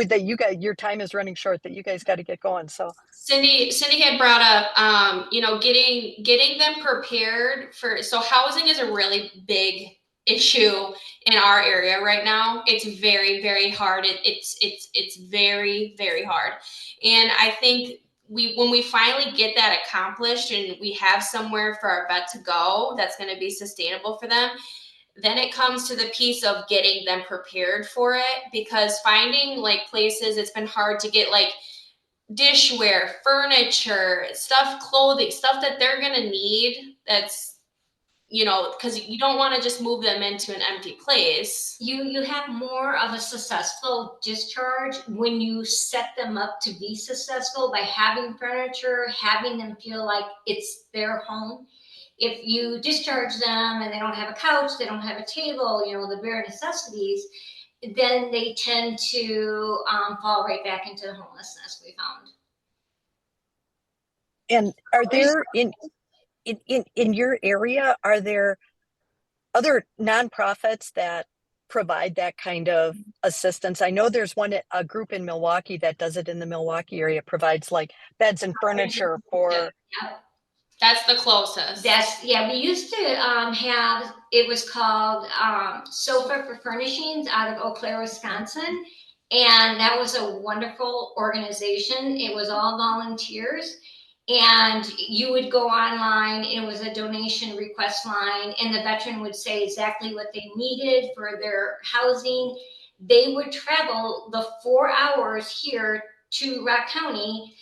that you guys, your time is running short, that you guys got to get going. So Cindy had brought up, getting them prepared so housing is a really big issue in our area right now. It's very, very hard. It's very, very hard. And I think when we finally get that accomplished and we have somewhere for our vet to go that's going to be sustainable for them, Then it comes to the piece of getting them prepared for it, because finding like places, it's been hard to get like dishware, furniture, stuff, clothing, stuff that they're going to need. That's, you know, because you don't want to just move them into an empty place. You have more of a successful discharge when you set them up to be successful by having furniture, having them feel like it's their home. If you discharge them and they don't have a couch, they don't have a table, you know, the bare necessities, then they tend to fall right back into the homelessness we found. And are there in your area, are there other nonprofits that provide that kind of assistance? I know there's a group in Milwaukee that does it in the Milwaukee area, provides like beds and furniture for. Yep. That's the closest. We used to have, it was called Sofa for Furnishings out of Eau Claire, Wisconsin. And that was a wonderful organization. It was all volunteers. And you would go online, it was a donation request line, and the veteran would say exactly what they needed for their housing. They would travel the 4 hours here to Rock County,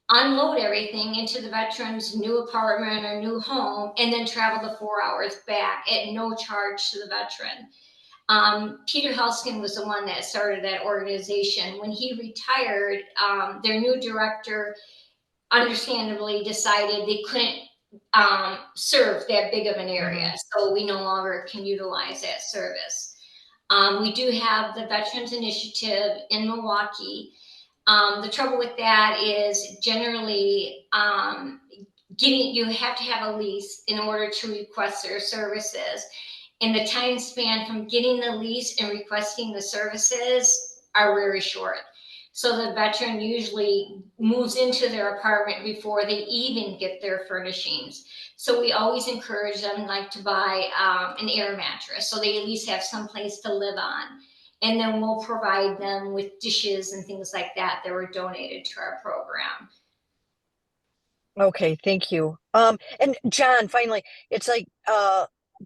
unload everything into the veteran's new apartment or new home, and then travel the 4 hours back at no charge to the veteran. Peter Helskin was the one that started that organization. When he retired, their new director understandably decided they couldn't serve that big of an area. So we no longer can utilize that service. We do have the Veterans Initiative in Milwaukee. The trouble with that is generally you have to have a lease in order to request their services. And the time span from getting the lease and requesting the services are very short. So the veteran usually moves into their apartment before they even get their furnishings. So we always encourage them like to buy an air mattress, so they at least have some place to live on. And then we'll provide them with dishes and things like that that were donated to our program. Okay, thank you. And John, finally, it's like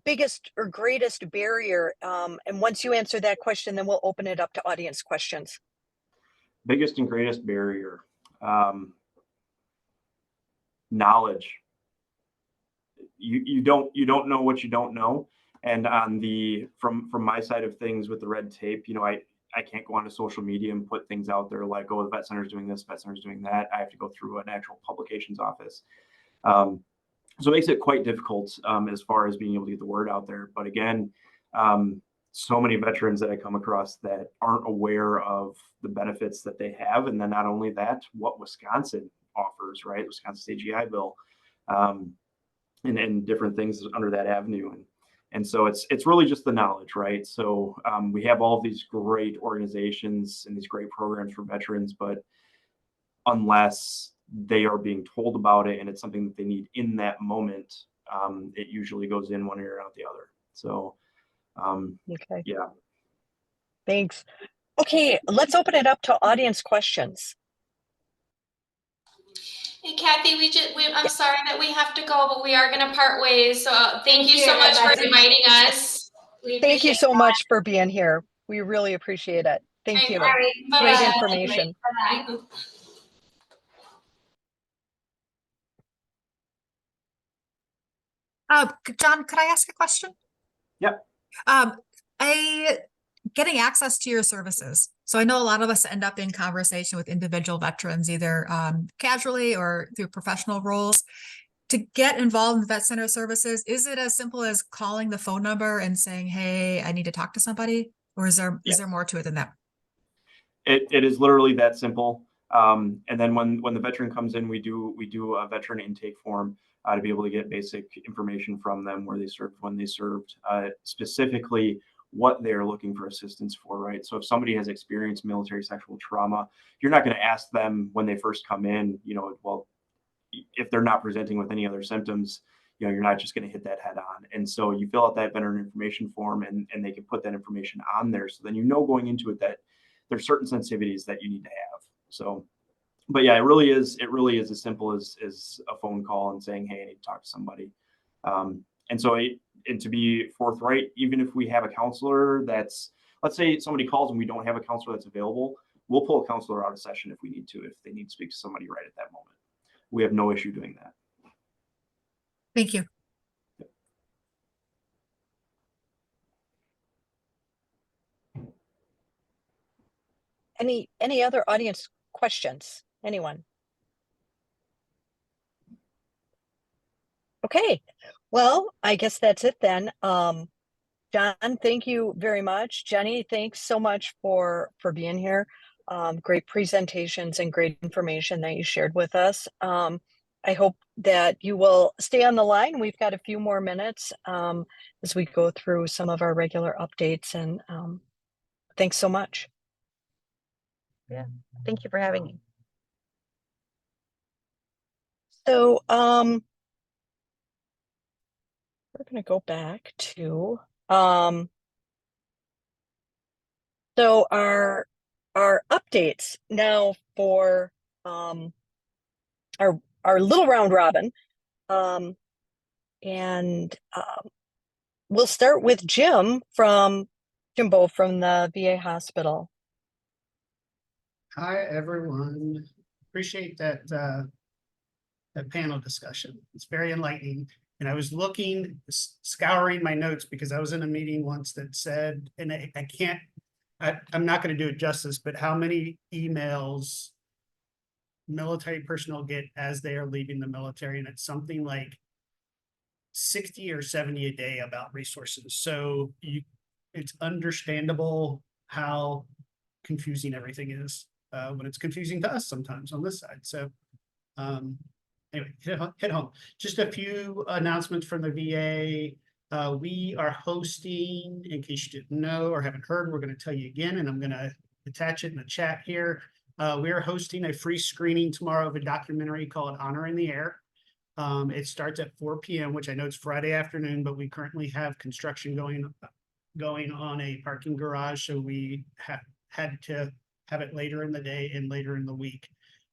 biggest or greatest barrier. And once you answer that question, then we'll open it up to audience questions. Biggest and greatest barrier. Knowledge. You don't know what you don't know. And on from my side of things with the red tape, you know, I can't go onto social media and put things out there like, oh, the vet center's doing this, vet center's doing that. I have to go through an actual publications office. So it makes it quite difficult as far as being able to get the word out there. But again, so many veterans that I come across that aren't aware of the benefits that they have. And then not only that, what Wisconsin offers, right? The Wisconsin State GI Bill, and different things under that avenue. And so it's really just the knowledge, right? So we have all of these great organizations and these great programs for veterans, but unless they are being told about it and it's something that they need in that moment, it usually goes in one ear and out the other. So Okay. yeah. Thanks. Okay, let's open it up to audience questions. Hey, Kathy, I'm sorry that we have to go, but we are going to part ways. So thank you so much for inviting us. Thank you so much for being here. We really appreciate it. Thank you. Great information. Bye-bye. John, could I ask a question? Yep. Getting access to your services. So I know a lot of us end up in conversation with individual veterans, either casually or through professional roles. To get involved in vet center services, is it as simple as calling the phone number and saying, hey, I need to talk to somebody? Or is there more to it than that? It is literally that simple. And then when the veteran comes in, we do a veteran intake form to be able to get basic information from them, where they served, when they served, specifically what they're looking for assistance for, right? So if somebody has experienced military sexual trauma, you're not going to ask them when they first come in, you know, well, if they're not presenting with any other symptoms, you know, you're not just going to hit that head on. And so you fill out that veteran information form and they can put that information on there. So then, you know, going into it that there's certain sensitivities that you need to have. So, but yeah, it really is as simple as a phone call and saying, hey, I need to talk to somebody. And so and to be forthright, even if we have a counselor that's, let's say somebody calls and we don't have a counselor that's available, we'll pull a counselor out of session if we need to, if they need to speak to somebody right at that moment. We have no issue doing that. Thank you. Any other audience questions? Anyone? Okay, well, I guess that's it then. John, thank you very much. Jenny, thanks so much for being here. Great presentations and great information that you shared with us. I hope that you will stay on the line. We've got a few more minutes as we go through some of our regular updates, and thanks so much. Yeah, thank you for having me. So we're going to go back to so our updates now for our little round robin, and we'll start with Jimbo from the VA hospital. Hi, everyone. Appreciate that panel discussion. It's very enlightening. And I was scouring my notes because I was in a meeting once that said, and I'm not going to do it justice, but how many emails military personnel get as they are leaving the military, and it's something like 60 or 70 a day about resources. So it's understandable how confusing everything is when it's confusing to us sometimes on this side. So anyway, hit home. Just a few announcements from the VA. We are hosting, in case you didn't know or haven't heard, we're going to tell you again, and I'm going to attach it in the chat here. We are hosting a free screening tomorrow of a documentary called Honor in the Air. It starts at 4 p.m., which I know it's Friday afternoon, but we currently have construction going on a parking garage, so we had to have it later in the day and later in the week.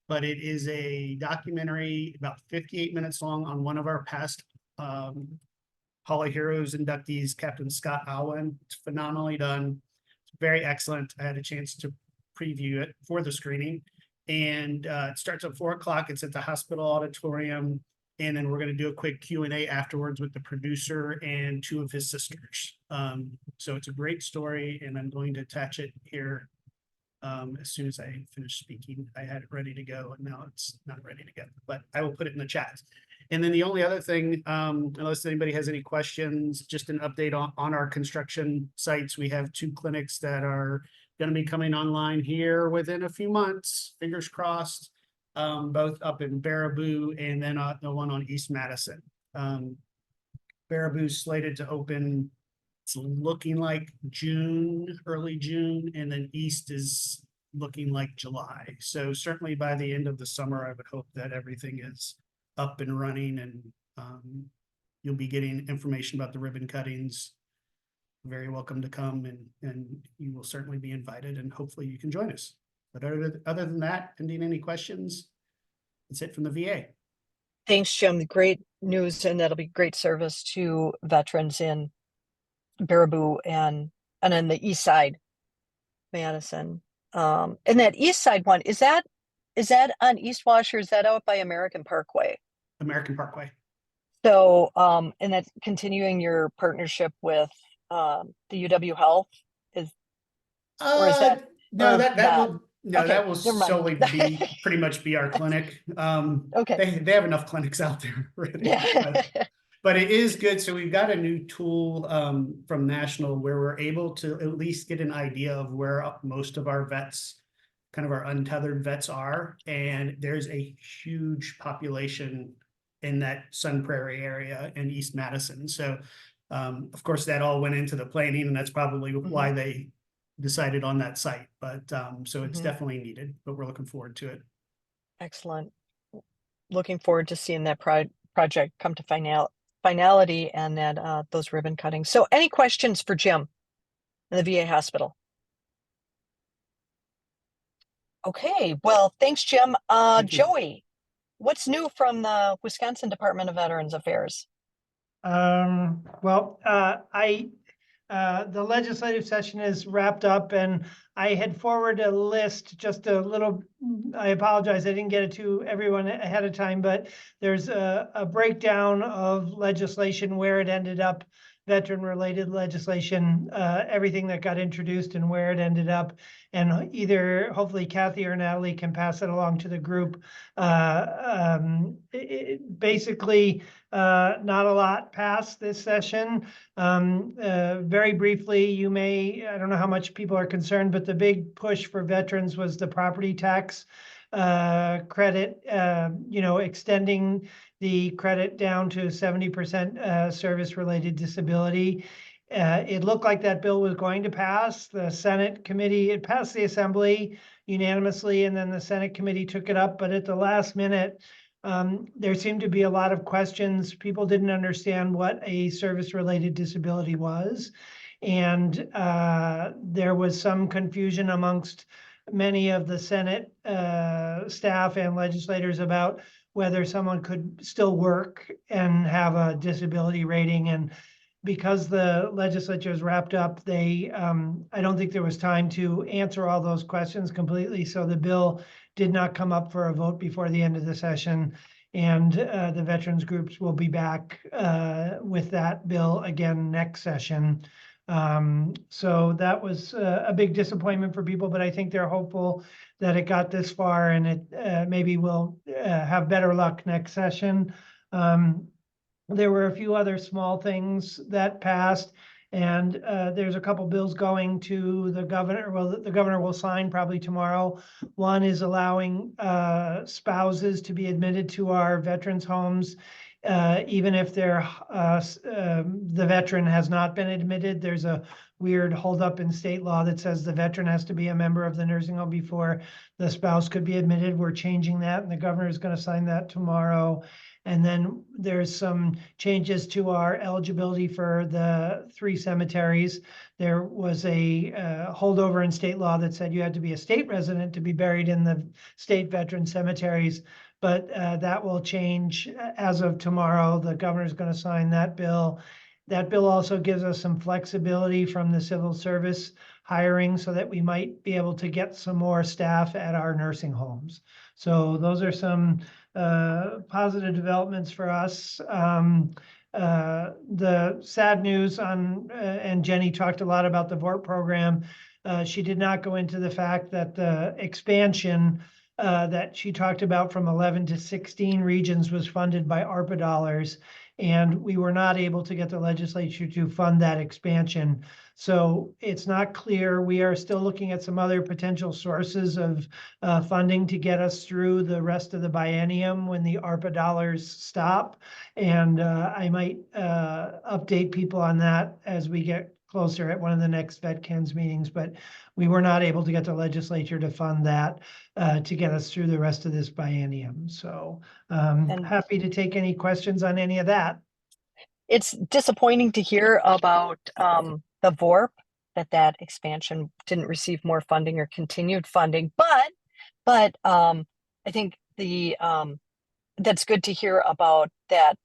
But it is a documentary about 58 minutes long on one of our past Hall of Heroes inductees, Captain Scott Alwyn. It's phenomenally done. It's very excellent. I had a chance to preview it for the screening, and it starts at 4 o'clock. It's at the hospital auditorium, and then we're going to do a quick Q&A afterwards with the producer and 2 of his sisters. So it's a great story, and I'm going to attach it here as soon as I finish speaking. I had it ready to go, and now it's not ready to go, but I will put it in the chat. And then the only other thing, unless anybody has any questions, just an update on our construction sites. We have 2 clinics that are going to be coming online here within a few months, fingers crossed, both up in Baraboo and then the one on East Madison. Baraboo's slated to open, it's looking like June, early June, and then East is looking like July. So certainly by the end of the summer, I would hope that everything is up and running, and you'll be getting information about the ribbon cuttings. Very welcome to come, and you will certainly be invited, and hopefully you can join us. But other than that, pending any questions, that's it from the VA. Thanks, Jim. Great news, and that'll be great service to veterans in Baraboo and then the east side, Madison. And that east side one, is that on East Wash, or is that out by American Parkway? American Parkway. So and that's continuing your partnership with the UW Health, or is that no, that will okay, that will solely be pretty much be our clinic. Okay, they have enough clinics out there already. yeah. But it is good. So we've got a new tool from National where we're able to at least get an idea of where most of our vets, kind of our untethered vets, are. And there's a huge population in that Sun Prairie area in East Madison. So of course that all went into the planning, and that's probably why they decided on that site. But so it's definitely needed, but we're looking forward to it. Excellent. Looking forward to seeing that project come to finality, and that those ribbon cuttings. So any questions for Jim in the VA hospital? Okay, well, thanks, Jim. Joey, what's new from the Wisconsin Department of Veterans Affairs? The legislative session is wrapped up and I had forwarded a list, just a little, I apologize, I didn't get it to everyone ahead of time, but there's a breakdown of legislation where it ended up, veteran-related legislation, everything that got introduced and where it ended up. And either hopefully Kathy or Natalie can pass it along to the group. Basically, not a lot passed this session. Very briefly, I don't know how much people are concerned, but the big push for veterans was the property tax credit, extending the credit down to 70% service-related disability. It looked like that bill was going to pass. The Senate committee, it passed the Assembly unanimously, and then the Senate committee took it up. But at the last minute, there seemed to be a lot of questions. People didn't understand what a service-related disability was. And there was some confusion amongst many of the Senate staff and legislators about whether someone could still work and have a disability rating. And because the legislature is wrapped up, I don't think there was time to answer all those questions completely. So the bill did not come up for a vote before the end of the session. And the veterans groups will be back with that bill again next session. So that was a big disappointment for people, but I think they're hopeful that it got this far and it maybe will have better luck next session. There were a few other small things that passed, and there's a couple bills going to the governor. Well, the governor will sign probably tomorrow. One is allowing spouses to be admitted to our veterans' homes, even if the veteran has not been admitted. There's a weird holdup in state law that says the veteran has to be a member of the nursing home before the spouse could be admitted. We're changing that, and the governor is going to sign that tomorrow. And then there's some changes to our eligibility for the 3 cemeteries. There was a holdover in state law that said you had to be a state resident to be buried in the state veteran cemeteries, but that will change as of tomorrow. The governor's going to sign that bill. That bill also gives us some flexibility from the civil service hiring so that we might be able to get some more staff at our nursing homes. So those are some positive developments for us. The sad news and Jenny talked a lot about the VORT program. She did not go into the fact that the expansion that she talked about from 11 to 16 regions was funded by ARPA dollars, and we were not able to get the legislature to fund that expansion. So it's not clear. We are still looking at some other potential sources of funding to get us through the rest of the biennium when the ARPA dollars stop. And I might update people on that as we get closer at one of the next VetsCAN's meetings, but we were not able to get the legislature to fund that to get us through the rest of this biennium. So happy to take any questions on any of that. It's disappointing to hear about the VORP, that expansion didn't receive more funding or continued funding, but I think that's good to hear about that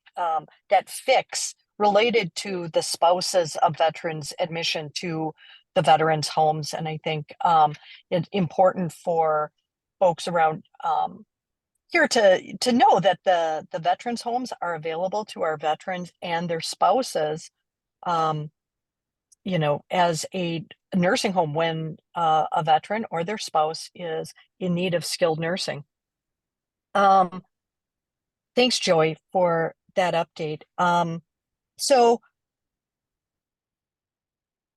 fix related to the spouses of veterans admission to the veterans' homes. And I think it's important for folks around here to know that the veterans' homes are available to our veterans and their spouses, as a nursing home when a veteran or their spouse is in need of skilled nursing. Thanks, Joy, for that update. So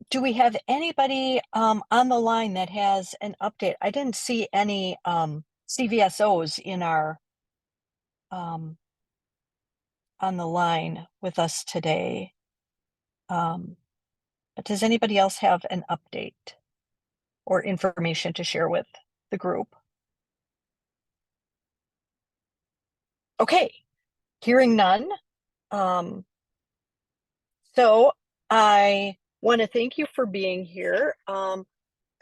do we have anybody on the line that has an update? I didn't see any CVSOs in our on the line with us today. But does anybody else have an update or information to share with the group? Okay, hearing none. So I want to thank you for being here. I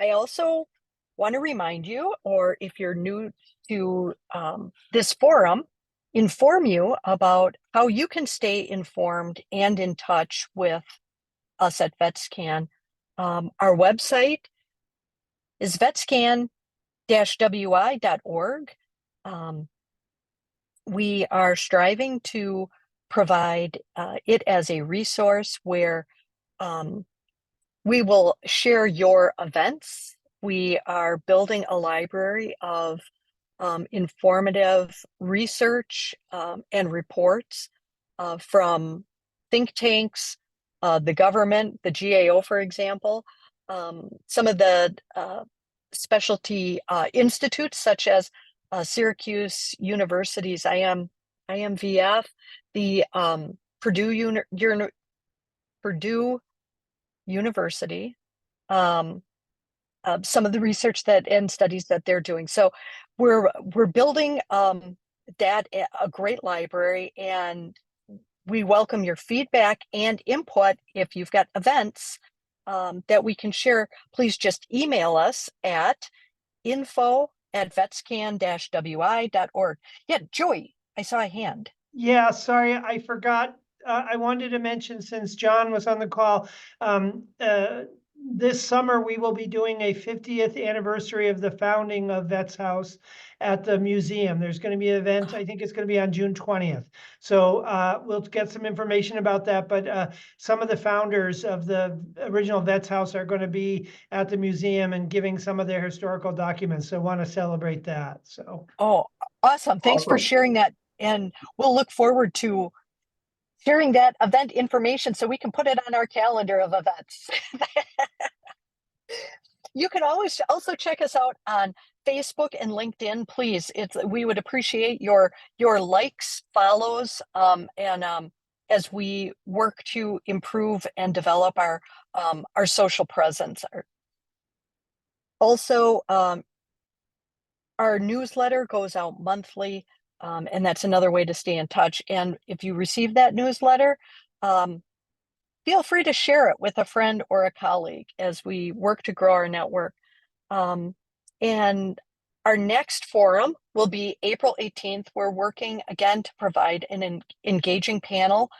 also want to remind you, or if you're new to this forum, inform you about how you can stay informed and in touch with us at VetsCAN. Our website is vetscan-wi.org. We are striving to provide it as a resource where we will share your events. We are building a library of informative research and reports from think tanks, the government, the GAO, for example, some of the specialty institutes such as Syracuse University's IMVF, the Purdue University, some of the research that and studies that they're doing. So we're building that a great library, and we welcome your feedback and input. If you've got events that we can share, please just email us at info@vetscan-wi.org. Yeah, Joey, I saw a hand. Yeah, sorry, I forgot. I wanted to mention, since John was on the call, this summer we will be doing a 50th anniversary of the founding of Vets House at the museum. There's going to be an event, I think it's going to be on June 20th. So we'll get some information about that, but some of the founders of the original Vets House are going to be at the museum and giving some of their historical documents. So I want to celebrate that. So. Oh, awesome. Thanks for sharing that. And we'll look forward to sharing that event information so we can put it on our calendar of events. You can always also check us out on Facebook and LinkedIn. Please, we would appreciate your likes, follows, and as we work to improve and develop our social presence. Also, our newsletter goes out monthly, and that's another way to stay in touch. And if you receive that newsletter, feel free to share it with a friend or a colleague as we work to grow our network. And our next forum will be April 18th. We're working again to provide an engaging panel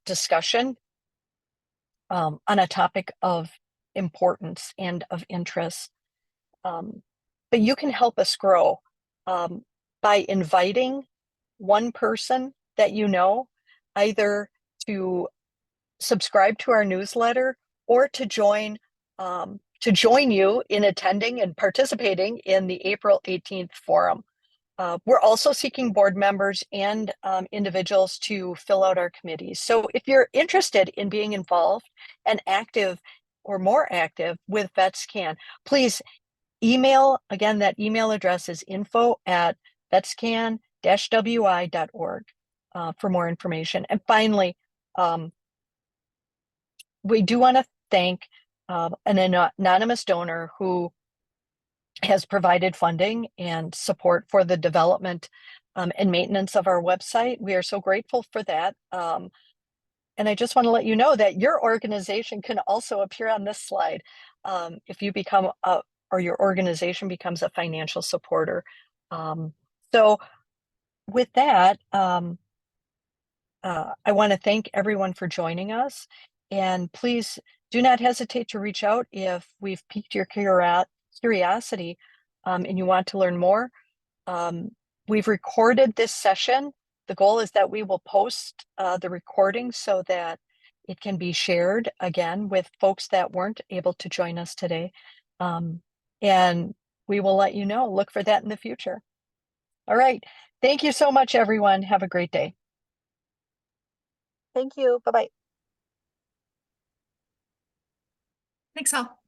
discussion on a topic of importance and of interest. But you can help us grow by inviting one person that you know, either to subscribe to our newsletter or to join you in attending and participating in the April 18th forum. We're also seeking board members and individuals to fill out our committees. So if you're interested in being involved and active or more active with VetsCAN, please email. Again, that email address is info@vetscan-wi.org for more information. And finally, we do want to thank an anonymous donor who has provided funding and support for the development and maintenance of our website. We are so grateful for that. And I just want to let you know that your organization can also appear on this slide if you become or your organization becomes a financial supporter. So with that, I want to thank everyone for joining us. And please do not hesitate to reach out if we've piqued your curiosity and you want to learn more. We've recorded this session. The goal is that we will post the recording so that it can be shared again with folks that weren't able to join us today. And we will let you know. Look for that in the future. All right. Thank you so much, everyone. Have a great day. Thank you. Bye-bye. Thanks, Hal.